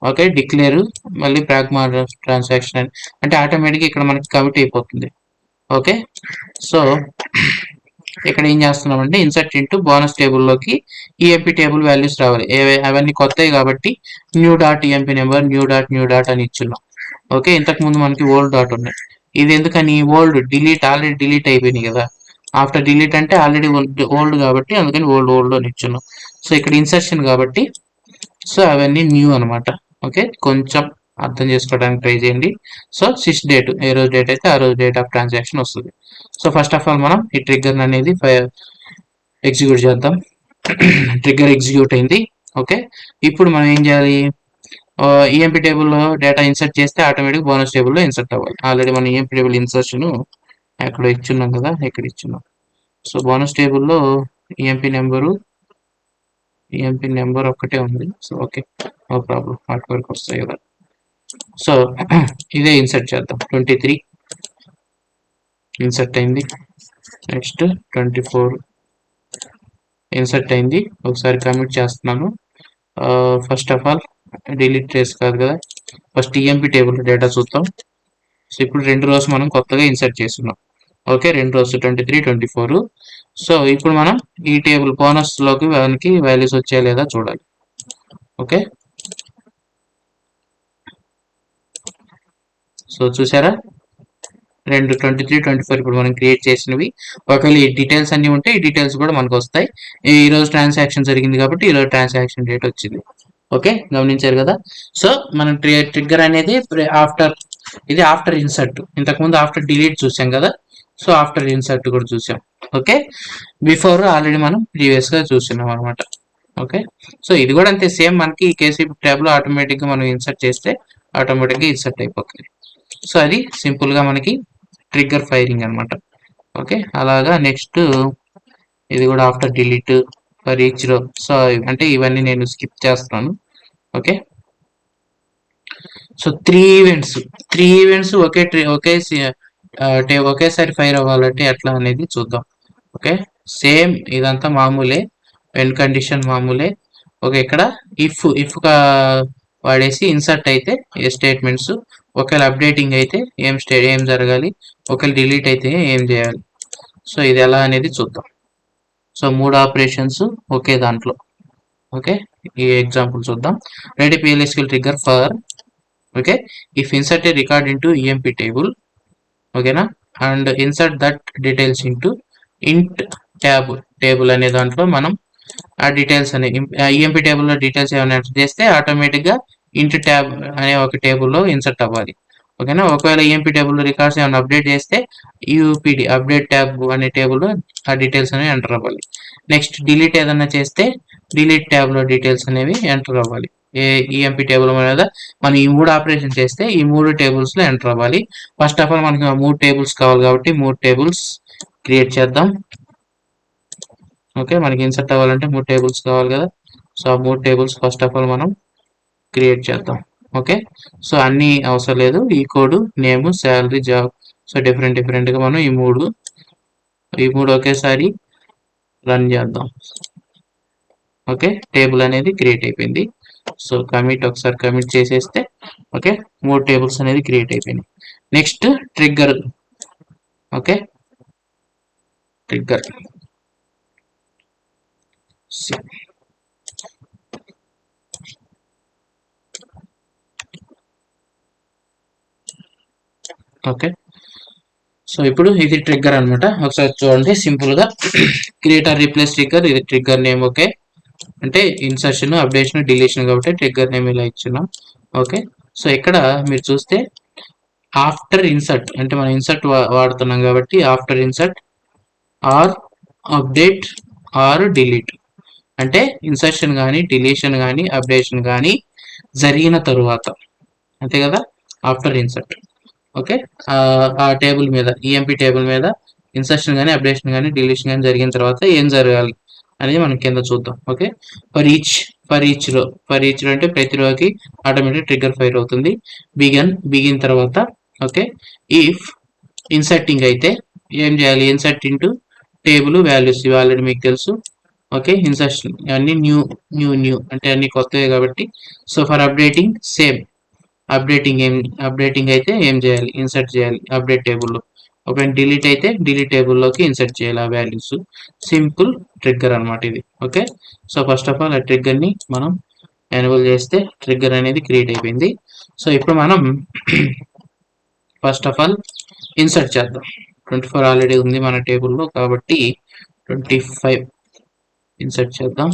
ఓకే, డిక్లేర్ మళ్ళీ ప్రాగ్మా ట్రాన్సాక్షన్ అంటే ఆటోమేటిక్గా ఇక్కడ మనకి కమిట్ అయిపోతుంది. ఓకే, సో ఇక్కడ ఏం చేస్తున్నామంటే ఇన్సర్ట్ ఇంటూ బోనస్ టేబుల్లోకి ఈఎంపీ టేబుల్ వాల్యూస్ రావాలి. అవన్నీ కొత్తవి కాబట్టి new dot EMP number new dot అని ఇచ్చున్నాం. ఓకే, ఇంతకు ముందు మనకి ఓల్డ్ డాట్ ఉన్నాయి. ఇది ఎందుకని ఓల్డ్ ఆల్రెడీ డిలీట్ అయిపోయినాయి కదా. ఆఫ్టర్ డిలీట్ అంటే ఆల్రెడీ ఓల్డ్ కాబట్టి అందుకని ఓల్డ్ అని ఇచ్చున్నాం. సో ఇక్కడ ఇన్సర్షన్ కాబట్టి సో అవన్నీ న్యూ అనమాట. ఓకే, కొంచెం అర్థం చేసుకోవడానికి ట్రై చేయండి. సో డేట్ ఏ రోజు డేట్ అయితే ఆ రోజు డేట్ ఆఫ్ ట్రాన్సాక్షన్ వస్తుంది. సో ఫస్ట్ ఆఫ్ ఆల్ మనం ఈ ట్రిగ్గర్ అనేది ఎగ్జిక్యూట్ చేద్దాం. ట్రిగ్గర్ ఎగ్జిక్యూట్ అయింది. ఓకే, ఇప్పుడు మనం ఏం చేయాలి? ఈఎంపీ టేబుల్లో డేటా ఇన్సర్ట్ చేస్తే ఆటోమేటిక్ బోనస్ టేబుల్లో ఇన్సర్ట్ అవ్వాలి. ఆల్రెడీ మనం ఈఎంపీ టేబుల్ ఇన్సర్షన్ ఎక్కడ ఇచ్చున్నాం కదా, ఇక్కడ ఇచ్చున్నాం. సో బోనస్ టేబుల్లో ఈఎంపీ నెంబర్ ఒక్కటే ఉంది. సో ఓకే, నో ప్రాబ్లం, వాటి వరకు వస్తాయి కదా. సో ఇదే ఇన్సర్ట్ చేద్దాం. 23 ఇన్సర్ట్ అయింది. నెక్స్ట్ 24 ఇన్సర్ట్ అయింది. ఒకసారి కమిట్ చేస్తున్నాను. First of all delete trace కాదు కదా, ఫస్ట్ ఈఎంపీ టేబుల్ డేటా చూద్దాం. సో ఇప్పుడు 2 రోజు మనం కొత్తగా ఇన్సర్ట్ చేస్తున్నాం. ఓకే, 2 రోజు 23, 24. సో ఇప్పుడు మనం ఈ టేబుల్ బోనస్ లోకి మనకి వాల్యూస్ వచ్చాయా లేదా చూడాలి. ఓకే, సో చూసారా, 23, 24 ఇప్పుడు మనం క్రియేట్ చేసినవి. ఒకవేళ ఈ డీటెయిల్స్ అన్ని ఉంటే ఈ డీటెయిల్స్ కూడా మనకు వస్తాయి. ఈ రోజు ట్రాన్సాక్షన్ జరిగింది కాబట్టి ఈ రోజు ట్రాన్సాక్షన్ డేట్ వచ్చింది. ఓకే, గమనించారు కదా. సో మనం ట్రిగ్గర్ అనేది ఆఫ్టర్ ఇన్సర్ట్. ఇంతకుముందు ఆఫ్టర్ డిలీట్ చూసాం కదా. సో ఆఫ్టర్ ఇన్సర్ట్ కూడా చూసాం. ఓకే, బిఫోర్ ఆల్రెడీ మనం ప్రీవియస్ గా చూస్తున్నాం అనమాట. ఓకే, సో ఇది కూడా అంతే సేమ్. మనకి ఈ కేసీ ట్యాబ్ లో ఆటోమేటిక్ గా మనం ఇన్సర్ట్ చేస్తే ఆటోమేటిక్ గా ఇన్సర్ట్ అయిపోతుంది. సో అది సింపుల్ గా మనకి ట్రిగ్గర్ ఫైరింగ్ అనమాట. ఓకే, అలాగా నెక్స్ట్ ఇది కూడా ఆఫ్టర్ డిలీట్ ఫర్ ఈచ్ రో. సో అంటే ఇవన్నీ నేను స్కిప్ చేస్తున్నాను. ఓకే, సో త్రీ ఈవెంట్స్ ఒకేసారి ఫైర్ అవ్వాలంటే ఎట్లా అనేది చూద్దాం. ఓకే, సేమ్ ఇదంతా మామూలే, వెన్ కండిషన్ మామూలే. ఓకే, ఇక్కడ ఇఫ్ వాడేసి ఇన్సర్ట్ అయితే ఏ స్టేట్మెంట్స్, ఒకవేళ అప్డేటింగ్ అయితే ఏం జరగాలి, ఒకవేళ డిలీట్ అయితే ఏం చేయాలి. సో ఇది ఎలా అనేది చూద్దాం. సో 3 ఆపరేషన్స్ ఒకే దాంట్లో. ఓకే, ఈ ఎగ్జాంపుల్ చూద్దాం. Ready PLSQL trigger for okay if insert a record into EMP table. ఓకేనా, and insert that details into int table అనే దాంట్లో మనం ఆ డీటెయిల్స్ అనే ఈఎంపీ టేబుల్లో డీటెయిల్స్ ఏమైనా ఎంటర్ చేస్తే ఆటోమేటిక్గా ఇంట్ ట్యాబ్ అనే ఒక టేబుల్లో ఇన్సర్ట్ అవ్వాలి. ఓకేనా, ఒకవేళ ఈఎంపీ టేబుల్లో రికార్డ్స్ ఏమైనా అప్డేట్ చేస్తే యూపీడి అప్డేట్ ట్యాబ్ అనే టేబుల్లో ఆ డీటెయిల్స్ అనేవి ఎంటర్ అవ్వాలి. నెక్స్ట్ డిలీట్ ఏదైనా చేస్తే డిలీట్ ట్యాబ్లో డీటెయిల్స్ అనేవి ఎంటర్ అవ్వాలి. ఈఎంపీ టేబుల్ మీద మనం ఈ 3 ఆపరేషన్ చేస్తే ఈ 3 టేబుల్స్లో ఎంటర్ అవ్వాలి. ఫస్ట్ ఆఫ్ ఆల్ మనకి 3 టేబుల్స్ కావాలి కాబట్టి 3 టేబుల్స్ క్రియేట్ చేద్దాం. ఓకే, మనకి ఇన్సర్ట్ అవ్వాలంటే 3 టేబుల్స్ కావాలి కదా. సో ఆ 3 టేబుల్స్ ఫస్ట్ ఆఫ్ ఆల్ మనం క్రియేట్ చేద్దాం. ఓకే, సో అన్ని అవసరం లేదు, ఈ code name salary job. So డిఫరెంట్గా మనం ఈ మూడు ఒకేసారి రన్ చేద్దాం. ఓకే, టేబుల్ అనేది క్రియేట్ అయిపోయింది. సో ఒకసారి కమిట్ చేసేస్తే ఓకే 3 టేబుల్స్ అనేది క్రియేట్ అయిపోయినాయి. Next trigger. Okay, trigger okay, so ఇప్పుడు ఇది ట్రిగ్గర్ అనమాట. ఒకసారి చూడండి సింపుల్ గా క్రియేట్ ఆర్ రీప్లేస్ ట్రిగ్గర్. ఇది ట్రిగ్గర్ నేమ్. ఓకే, అంటే ఇన్సర్షన్, అప్డేషన్, డిలీషన్ కాబట్టి ట్రిగ్గర్ నేమ్ ఇలా ఇచ్చున్నాం. ఓకే, సో ఇక్కడ మీరు చూస్తే ఆఫ్టర్ ఇన్సర్ట్ అంటే మనం ఇన్సర్ట్ వాడుతున్నాం కాబట్టి after insert or update or delete అంటే ఇన్సర్షన్ కానీ డిలీషన్ కానీ అప్డేషన్ కానీ జరిగిన తరువాత, అంతే కదా, ఆఫ్టర్ ఇన్సర్ట్. ఓకే, ఆ టేబుల్ మీద ఈఎంపీ టేబుల్ మీద ఇన్సర్షన్ కానీ అప్డేషన్ కానీ డిలీషన్ కానీ జరిగిన తర్వాత ఏం జరగాలి అనేది మనం కింద చూద్దాం. ఓకే, ఫర్ ఈచ్ రో అంటే ప్రతి రోకి ఆటోమేటిక్ ట్రిగ్గర్ ఫైర్ అవుతుంది. బిగిన్ తర్వాత ఓకే ఇఫ్ ఇన్సర్టింగ్ అయితే ఏం చేయాలి, ఇన్సర్ట్ ఇంటూ టేబుల్ వాల్యూస్ ఇవి ఆల్రెడీ మీకు తెలుసు. ఓకే, ఇన్సర్షన్ అన్ని న్యూ న్యూ న్యూ అంటే అన్ని కొత్తవే కాబట్టి. So for updating same, updating అయితే ఏం చేయాలి, ఇన్సర్ట్ చేయాలి అప్డేట్ టేబుల్లో. ఒకవేళ డిలీట్ అయితే డిలీట్ టేబుల్లోకి ఇన్సర్ట్ చేయాలి ఆ వాల్యూస్. సింపుల్ ట్రిగ్గర్ అనమాట ఇది. Okay, so first of all ఆ ట్రిగ్గర్ని మనం ఎనేబుల్ చేస్తే ట్రిగ్గర్ అనేది క్రియేట్ అయిపోయింది. సో ఇప్పుడు మనం ఫస్ట్ ఆఫ్ ఆల్ ఇన్సర్ట్ చేద్దాం. 24 ఆల్రెడీ ఉంది మన టేబుల్లో కాబట్టి 25 ఇన్సర్ట్ చేద్దాం.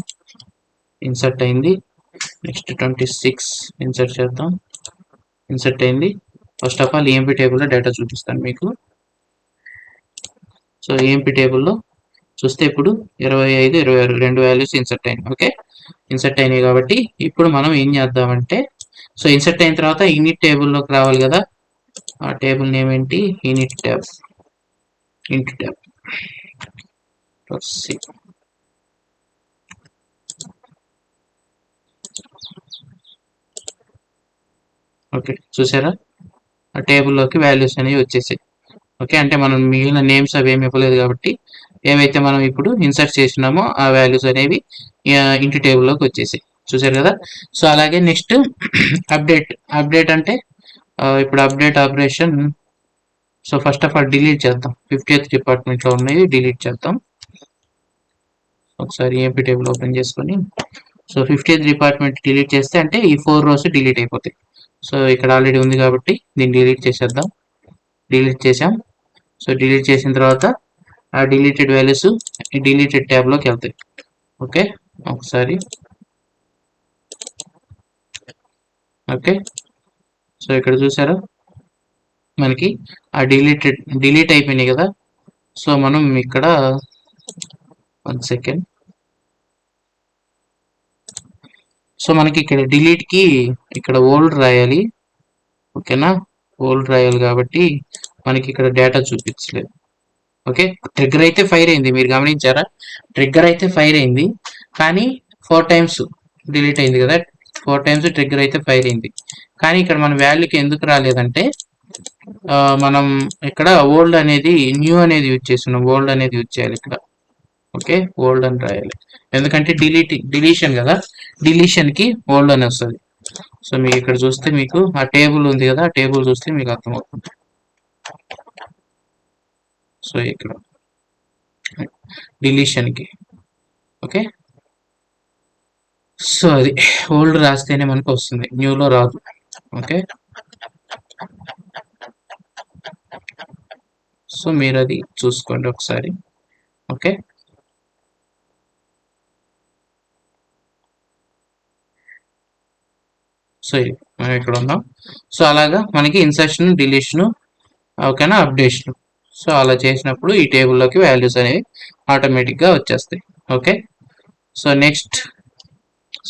ఇన్సర్ట్ అయింది. నెక్స్ట్ 26 ఇన్సర్ట్ చేద్దాం. ఇన్సర్ట్ అయింది. ఫస్ట్ ఆఫ్ ఆల్ ఈఎంపీ టేబుల్లో డేటా చూపిస్తాను మీకు. సో ఈఎంపీ టేబుల్లో చూస్తే ఇప్పుడు 25, 26 రెండు వాల్యూస్ ఇన్సర్ట్ అయినాయి. ఓకే, ఇన్సర్ట్ అయినాయి కాబట్టి ఇప్పుడు మనం ఏం చేద్దామంటే, సో ఇన్సర్ట్ అయిన తర్వాత ఇనిట్ టేబుల్లోకి రావాలి కదా. ఆ టేబుల్ నేమ్ ఏంటి, ఇనిట్ ట్యాబ్, ఇంట్ ట్యాబ్. ఓకే, చూసారా ఆ టేబుల్లోకి వాల్యూస్ అనేవి వచ్చేసాయి. ఓకే, అంటే మనం మిగిలిన నేమ్స్ అవి ఏమి ఇవ్వలేదు కాబట్టి ఏవైతే మనం ఇప్పుడు ఇన్సర్ట్ చేసినామో ఆ వాల్యూస్ అనేవి ఇంటి టేబుల్లోకి వచ్చేసాయి. చూసారు కదా. సో అలాగే నెక్స్ట్ అప్డేట్ అంటే ఇప్పుడు update operation. So first of all delete చేద్దాం. 50th డిపార్ట్మెంట్లో ఉన్నవి డిలీట్ చేద్దాం. ఒకసారి ఏపీ టేబుల్ ఓపెన్ చేసుకొని, సో 50th డిపార్ట్మెంట్ డిలీట్ చేస్తే అంటే ఈ 4 rows డిలీట్ అయిపోతాయి. సో ఇక్కడ ఆల్రెడీ ఉంది కాబట్టి దీన్ని డిలీట్ చేసేద్దాం. డిలీట్ చేసాం. సో డిలీట్ చేసిన తర్వాత ఆ డిలీటెడ్ వాల్యూస్ డిలీటెడ్ ట్యాబ్లోకి వెళ్తాయి. ఓకే, ఒకసారి ఓకే, సో ఇక్కడ చూసారా మనకి ఆ డిలీట్ అయిపోయినాయి కదా. సో మనం ఇక్కడ 1 సెకండ్. సో మనకి ఇక్కడ డిలీట్కి ఇక్కడ ఓల్డ్ రాయాలి. ఓకేనా, ఓల్డ్ రాయాలి కాబట్టి మనకి ఇక్కడ డేటా చూపించలేదు. ఓకే, ట్రిగ్గర్ అయితే ఫైర్ అయింది, మీరు గమనించారా. ట్రిగ్గర్ అయితే ఫైర్ అయింది కానీ 4 times డిలీట్ అయింది కదా. 4 times ట్రిగ్గర్ అయితే ఫైర్ అయింది కానీ ఇక్కడ మన వాల్యూకి ఎందుకు రాలేదంటే మనం ఇక్కడ ఓల్డ్ అనేది న్యూ అనేది యూజ్ చేస్తున్నాం. ఓల్డ్ అనేది యూజ్ చేయాలి ఇక్కడ. ఓకే, ఓల్డ్ అని రాయాలి ఎందుకంటే డిలీషన్ కదా, డిలీషన్కి ఓల్డ్ అని వస్తుంది. సో మీకు ఇక్కడ చూస్తే మీకు ఆ టేబుల్ ఉంది కదా, ఆ టేబుల్ చూస్తే మీకు అర్థమవుతుంది. సో ఇక్కడ డిలీషన్కి ఓకే, సో అది ఓల్డ్ రాస్తేనే మనకు వస్తుంది, న్యూలో రాదు. ఓకే, సో మీరు అది చూసుకోండి ఒకసారి. ఓకే, సో ఇది మనం ఇక్కడ ఉన్నాం. సో అలాగా మనకి ఇన్సర్షన్, డిలీషన్, ఓకేనా, అప్డేషన్. సో అలా చేసినప్పుడు ఈ టేబుల్లోకి వాల్యూస్ అనేవి ఆటోమేటిక్గా వచ్చేస్తాయి. Okay, so next,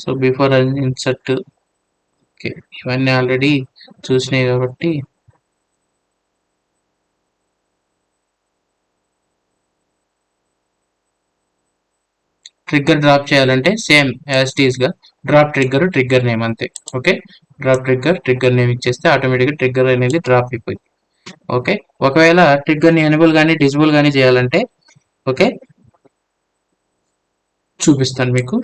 so before insert. Okay, ఇవన్నీ ఆల్రెడీ చూసినాయి కాబట్టి ట్రిగ్గర్ డ్రాప్ చేయాలంటే సేమ్ యాజ్ ఇట్ ఈస్గా డ్రాప్ ట్రిగ్గర్ నేమ్ అంతే. ఓకే, డ్రాప్ ట్రిగ్గర్ నేమ్ ఇచ్చేస్తే ఆటోమేటిక్గా ట్రిగ్గర్ అనేది డ్రాప్ అయిపోయింది. ఓకే, ఒకవేళ ట్రిగ్గర్ని ఎనేబుల్ కానీ డిజబుల్ కానీ చేయాలంటే ఓకే చూపిస్తాను మీకు.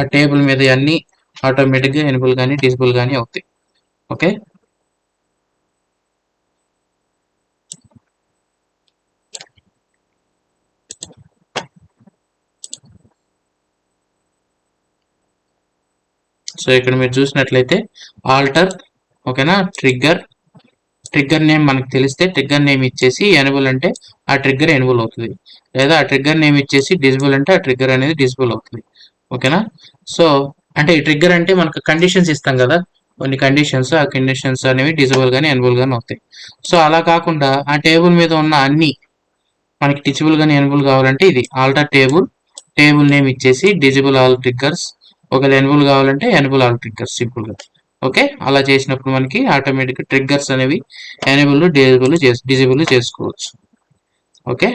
ఆ టేబుల్ మీద అన్ని ఆటోమేటిక్గా ఎనేబుల్ కానీ డిజబుల్ కానీ అవుతాయి. ఓకే, సో ఇక్కడ మీరు చూసినట్లయితే ఆల్టర్, ఓకేనా, ట్రిగ్గర్ నేమ్ మనకు తెలిస్తే ట్రిగ్గర్ నేమ్ ఇచ్చేసి ఎనేబుల్ అంటే ఆ ట్రిగ్గర్ ఎనేబుల్ అవుతుంది, లేదా ఆ ట్రిగ్గర్ నేమ్ ఇచ్చేసి డిజబుల్ అంటే ఆ ట్రిగ్గర్ అనేది డిజబుల్ అవుతుంది. ఓకేనా, సో అంటే ఈ ట్రిగ్గర్ అంటే మనకు కండిషన్స్ ఇస్తాం కదా, కొన్ని కండిషన్స్, ఆ కండిషన్స్ అనేవి డిజబుల్ కానీ ఎనేబుల్ కానీ అవుతాయి. సో అలా కాకుండా ఆ టేబుల్ మీద ఉన్న అన్ని మనకి డిజబుల్ కానీ ఎనేబుల్ కావాలంటే ఇది ఆల్టర్ టేబుల్ నేమ్ ఇచ్చేసి డిజబుల్ ఆల్ ట్రిగ్గర్స్, ఒకవేళ ఎనేబుల్ కావాలంటే ఎనేబుల్ ఆల్ ట్రిగ్గర్స్ సింపుల్గా. ఓకే, అలా చేసినప్పుడు మనకి ఆటోమేటిక్గా ట్రిగ్గర్స్ అనేవి ఎనేబుల్ డిజేబుల్ చేసుకోవచ్చు. ఓకే,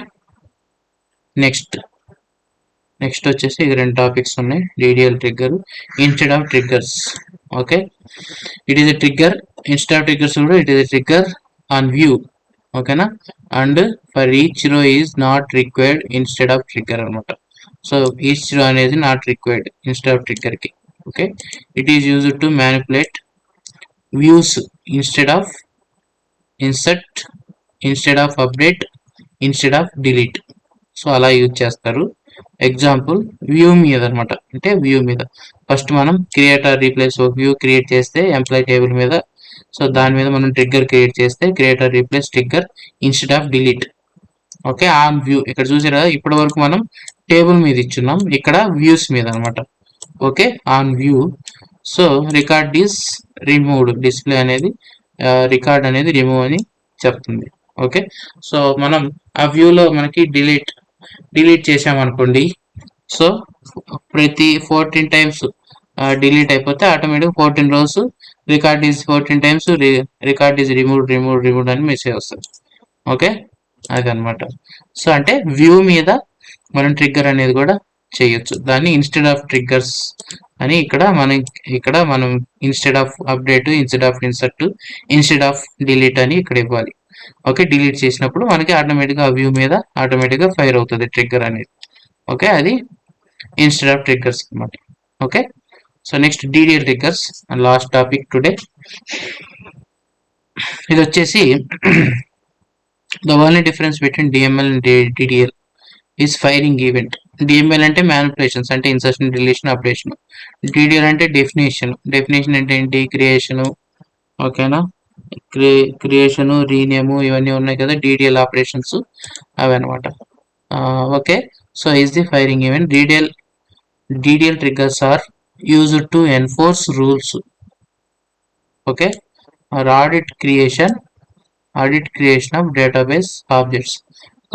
నెక్స్ట్ వచ్చేసి ఇది 2 టాపిక్స్ ఉన్నాయి. DDL trigger, instead of triggers. Okay, it is a trigger instead of triggers కూడా it is a trigger on view. ఓకేనా, and for each row is not required instead of trigger అనమాట. So each రో అనేది not required instead of trigger కి. Okay, it is used to manipulate views instead of insert, instead of update, instead of delete. So అలా use చేస్తారు. Example view మీద అనమాట, అంటే view మీద ఫస్ట్ మనం క్రియేట్ ఆర్ రీప్లేస్ ఒక వ్యూ క్రియేట్ చేస్తే ఎంప్లాయ్ టేబుల్ మీద, సో దాని మీద మనం ట్రిగ్గర్ క్రియేట్ చేస్తే create or replace trigger instead of delete. Okay, on view ఇక్కడ చూసారా, ఇప్పటి వరకు మనం టేబుల్ మీద ఇచ్చున్నాం, ఇక్కడ వ్యూస్ మీద అనమాట. Okay, on view. So record is removed, display అనేది రికార్డ్ అనేది రిమూవ్ అని చెప్తుంది. ఓకే, సో మనం ఆ వ్యూలో మనకి డిలీట్ చేసామనుకోండి, సో ప్రతి 14 టైమ్స్ డిలీట్ అయిపోతే ఆటోమేటిక్ 14 రోజు record is 14 times record is removed అని మెసేజ్ వస్తుంది. ఓకే, అదనమాట. సో అంటే వ్యూ మీద మనం ట్రిగ్గర్ అనేది కూడా చేయొచ్చు. దాన్ని ఇన్స్టెడ్ ఆఫ్ ట్రిగ్గర్స్ అని ఇక్కడ మనం instead of update, instead of insert, instead of delete అని ఇక్కడ ఇవ్వాలి. ఓకే, డిలీట్ చేసినప్పుడు మనకి ఆటోమేటిక్గా ఆ వ్యూ మీద ఆటోమేటిక్గా ఫైర్ అవుతుంది ట్రిగ్గర్ అనేది. ఓకే, అది ఇన్స్టెడ్ ఆఫ్ ట్రిగ్గర్స్ అనమాట. Okay, so next DDL triggers and last topic today. ఇది వచ్చేసి the only difference between DML and DDL is firing event. DML అంటే మ్యానిపులేషన్స్, అంటే ఇన్సర్షన్, డిలీషన్, అప్డేషన్. డిడిఎల్ అంటే definition అంటే ఏంటి, క్రియేషన్. ఓకేనా, క్రియేషన్, రీనేమ్ ఇవన్నీ ఉన్నాయి కదా డిడిఎల్ ఆపరేషన్స్, అవి అనమాట. Okay, so is the firing event. DDL triggers are used to enforce rules. Okay, or audit creation of database objects.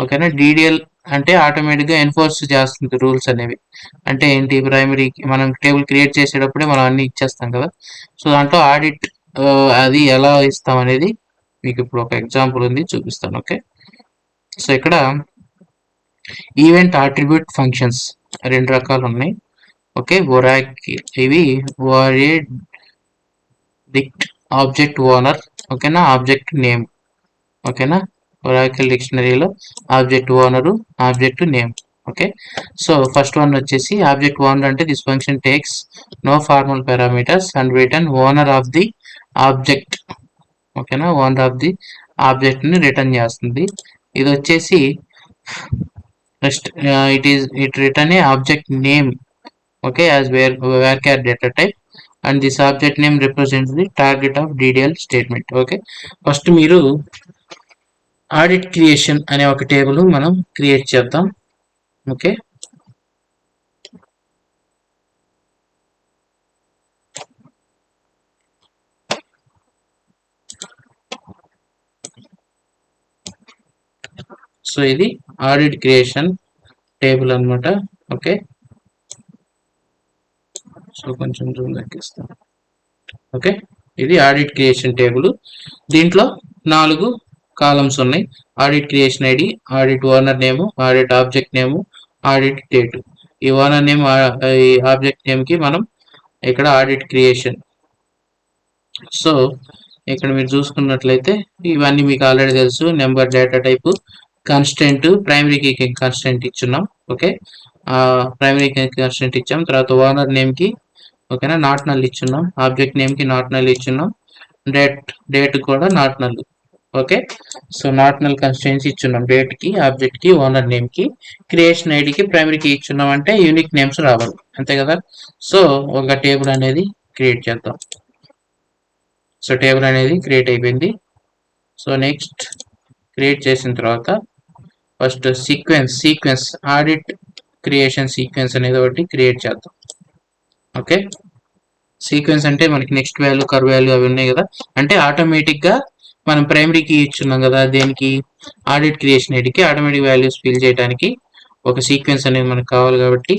ఓకేనా, DDL అంటే ఆటోమేటిక్గా ఎన్ఫోర్స్ చేస్తుంది రూల్స్ అనేవి. అంటే ఏంటి, ప్రైమరీ మనం టేబుల్ క్రియేట్ చేసేటప్పుడే మనం అన్ని ఇచ్చేస్తాం కదా, సో దాంట్లో ఆడిట్ అది ఎలా ఇస్తాం అనేది మీకు ఇప్పుడు ఒక ఎగ్జాంపుల్ ఉంది, చూపిస్తాను. ఓకే, సో ఇక్కడ ఈవెంట్ అట్రిబ్యూట్ ఫంక్షన్స్ రెండు రకాలు ఉన్నాయి. ఓకే, ఇవి డిక్ట్ ఆబ్జెక్ట్ ఓనర్, ఓకేనా, ఆబ్జెక్ట్ నేమ్. ఓకేనా, ఒరాకిల్ డిక్షనరీలో object owner, object name. Okay, so first one వచ్చేసి ఆబ్జెక్ట్ ఓనర్ అంటే this function takes no formal parameters and return owner of the object. ఓకేనా, ఓనర్ ఆఫ్ ది ఆబ్జెక్ట్ ని return చేస్తుంది. ఇది వచ్చేసి next it return a object name. Okay, as varchar data type, and this object name represents the target of DDL statement. Okay, first మీరు audit creation అనే ఒక table మనం create చేద్దాం. Okay, so ఇది ఆడిట్ క్రియేషన్ టేబుల్ అనమాట. Okay, so కొంచెం Zoom తగ్గిస్తాం. Okay, ఇది ఆడిట్ క్రియేషన్ టేబుల్. దీంట్లో 4 కాలమ్స్ ఉన్నాయి. Audit creation ID, audit owner name, audit object name, audit date. ఈ ఓనర్ నేమ్, ఈ ఆబ్జెక్ట్ నేమ్ కి మనం ఇక్కడ ఆడిట్ క్రియేషన్. సో ఇక్కడ మీరు చూసుకున్నట్లయితే ఇవన్నీ మీకు ఆల్రెడీ తెలుసు. Number, data type, constant, primary key constant ఇచ్చున్నాం. ఓకే, ప్రైమరీ కీ కన్స్టెంట్ ఇచ్చాం. తర్వాత ఓనర్ నేమ్ కి ఓకేనా నాట్ నల్ ఇచ్చున్నాం, ఆబ్జెక్ట్ నేమ్ కి నాట్ నల్ ఇచ్చున్నాం, డేట్ కూడా not null. Okay, so not null constants ఇచ్చున్నాం డేట్ కి, ఆబ్జెక్ట్ కి, ఓనర్ నేమ్ కి. క్రియేషన్ ఐడికి ప్రైమరీ కి ఇచ్చున్నాం అంటే యూనిక్ నేమ్స్ రావాలి, అంతే కదా. సో ఒక టేబుల్ అనేది క్రియేట్ చేద్దాం. సో టేబుల్ అనేది క్రియేట్ అయిపోయింది. సో నెక్స్ట్ క్రియేట్ చేసిన తర్వాత first sequence audit creation sequence అనేది ఒకటి క్రియేట్ చేద్దాం. ఓకే, సీక్వెన్స్ అంటే మనకి నెక్స్ట్ వాల్యూ, కర్వ్ వాల్యూ అవి ఉన్నాయి కదా, అంటే ఆటోమేటిక్ గా మనం ప్రైమరీ కీ ఇచ్చున్నాం కదా, దేనికి, ఆడిట్ క్రియేషన్ ఐడికి ఆటోమేటిక్ వాల్యూస్ ఫిల్ చేయడానికి ఒక సీక్వెన్స్ అనేది మనకు కావాలి కాబట్టి,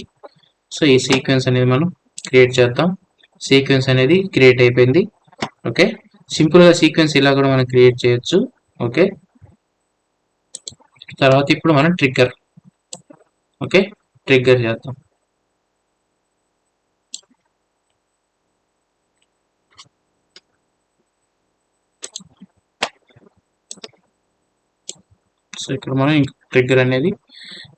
సో ఈ సీక్వెన్స్ అనేది మనం క్రియేట్ చేద్దాం. సీక్వెన్స్ అనేది క్రియేట్ అయిపోయింది. ఓకే, సింపుల్ గా సీక్వెన్స్ ఇలా కూడా మనం క్రియేట్ చేయొచ్చు. ఓకే, తర్వాత ఇప్పుడు మనం ట్రిగ్గర్. ఓకే, ట్రిగ్గర్ చేద్దాం. సో ఇక్కడ మనం ట్రిగ్గర్ అనేది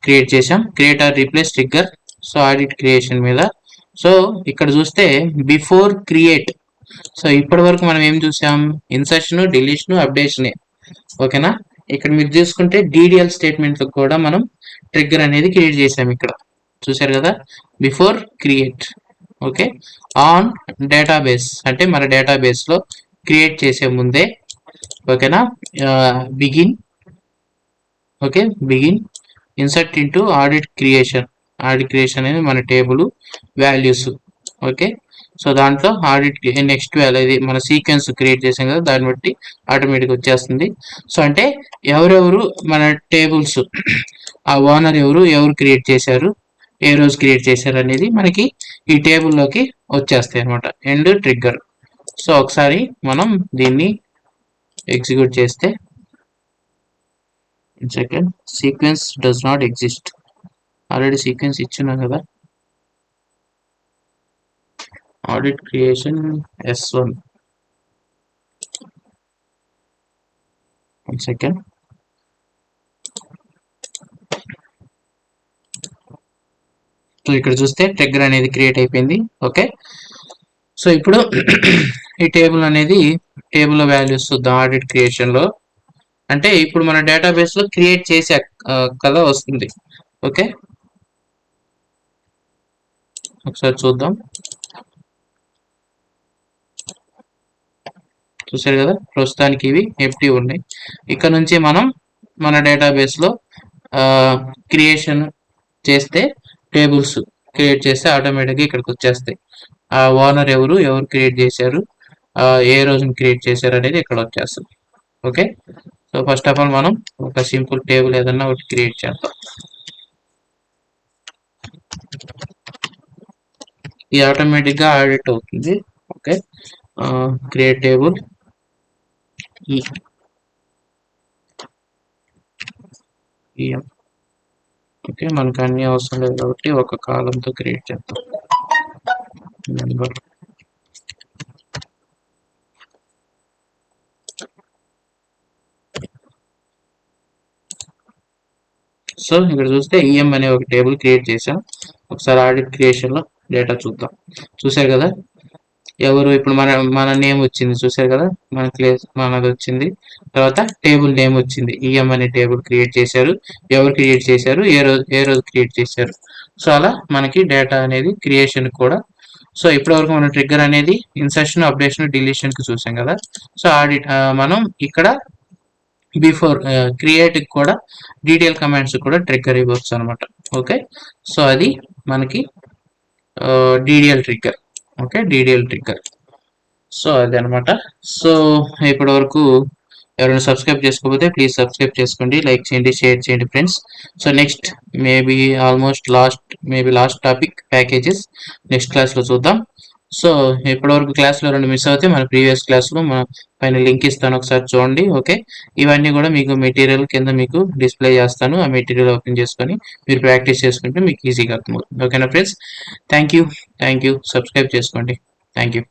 క్రియేట్ చేసాం. Create or replace trigger so audit creation మీద. సో ఇక్కడ చూస్తే బిఫోర్ క్రియేట్. సో ఇప్పటి వరకు మనం ఏం చూసాం? Insertion, deletion, updation. ఓకేనా? ఇక్కడ మీరు చూసుకుంటే డిడిఎల్ స్టేట్మెంట్ కూడా మనం ట్రిగ్గర్ అనేది క్రియేట్ చేసాం ఇక్కడ. చూసారు కదా? Before create. Okay. On database అంటే మన డేటాబేస్ లో క్రియేట్ చేసే ముందే. ఓకేనా? Begin. Okay, begin insert into audit creation. Audit creation అనేది మన టేబుల్ వాల్యూస్. ఓకే. సో దాంట్లో ఆడిట్ నెక్స్ట్ వాల్యూ ఇది మన సీక్వెన్స్ క్రియేట్ చేసాం కదా, దాన్ని బట్టి ఆటోమేటిక్ వచ్చేస్తుంది. సో అంటే ఎవరెవరు మన టేబుల్స్, ఆ ఓనర్ ఎవరు క్రియేట్ చేశారు, ఏ రోజు క్రియేట్ చేశారు అనేది మనకి ఈ టేబుల్లోకి వచ్చేస్తాయి అనమాట. End trigger. సో ఒకసారి మనం దీన్ని ఎగ్జిక్యూట్ చేస్తే, second sequence does not exist. Already sequence ఇచ్చున్నాం కదా. Audit creation S1. Second. So ఇక్కడ చూస్తే ట్రిగ్గర్ అనేది క్రియేట్ అయిపోయింది. ఓకే. సో ఇప్పుడు ఈ టేబుల్ అనేది టేబుల్ వాల్యూస్ చూద్దాం. ఆడిట్ క్రియేషన్ లో అంటే ఇప్పుడు మన డేటాబేస్ లో క్రియేట్ చేసే కదా వస్తుంది. ఓకే, ఒకసారి చూద్దాం. చూసారు కదా, ప్రస్తుతానికి ఇవి ఎంప్టీ ఉన్నాయి. ఇక్కడ నుంచి మనం మన డేటాబేస్ లో క్రియేషన్ చేస్తే, టేబుల్స్ క్రియేట్ చేస్తే ఆటోమేటిక్గా ఇక్కడికి వచ్చేస్తాయి. ఆ ఓనర్ ఎవరు క్రియేట్ చేశారు, ఏ రోజున క్రియేట్ చేశారు అనేది ఇక్కడ వచ్చేస్తుంది. Okay. So first of all మనం ఒక సింపుల్ టేబుల్ ఏదన్నా ఒకటి క్రియేట్ చేద్దాం. ఇది ఆటోమేటిక్గా ఆడిట్ అవుతుంది. ఓకే. క్రియేట్ టేబుల్ ఓకే, మనకు అన్ని అవసరం లేదు కాబట్టి ఒక కాలంతో క్రియేట్ చేద్దాం. నెంబర్. సో ఇక్కడ చూస్తే ఈఎం అనే ఒక టేబుల్ క్రియేట్ చేసాం. ఒకసారి ఆడిట్ క్రియేషన్ లో డేటా చూద్దాం. చూసారు కదా, ఎవరు ఇప్పుడు మన నేమ్ వచ్చింది. చూసారు కదా, మనది వచ్చింది. తర్వాత టేబుల్ నేమ్ వచ్చింది. ఈఎం అనే టేబుల్ క్రియేట్ చేశారు. ఎవరు క్రియేట్ చేశారు, ఏ రోజు క్రియేట్ చేశారు. సో అలా మనకి డేటా అనేది క్రియేషన్ కూడా. సో ఇప్పటివరకు మనం ట్రిగ్గర్ అనేది ఇన్సర్షన్, అప్డేషన్, డిలీషన్ కి చూసాం కదా. సో ఆడిట్ మనం ఇక్కడ బిఫోర్ క్రియేట్ కూడా డీటెయిల్ కమాండ్స్ కూడా ట్రిగ్గర్ ఇవ్వచ్చు అనమాట. ఓకే. సో అది మనకి DDL trigger. Okay, DDL trigger. So అది అనమాట. సో ఇప్పటి వరకు ఎవరైనా సబ్స్క్రైబ్ చేసుకోకపోతే ప్లీజ్ సబ్స్క్రైబ్ చేసుకోండి, లైక్ చేయండి, షేర్ చేయండి friends. So next maybe almost last topic packages next క్లాస్లో చూద్దాం. సో ఇప్పటివరకు క్లాస్లో 2 మిస్ అవుతే మన ప్రీవియస్ క్లాస్లో మన పైన లింక్ ఇస్తాను, ఒకసారి చూడండి. ఓకే, ఇవన్నీ కూడా మీకు మెటీరియల్ కింద మీకు డిస్ప్లే చేస్తాను. ఆ మెటీరియల్ ఓపెన్ చేసుకొని మీరు ప్రాక్టీస్ చేసుకుంటే మీకు ఈజీగా అర్థమవుతుంది. ఓకేనా ఫ్రెండ్స్? Thank you. సబ్స్క్రైబ్ చేసుకోండి. Thank you.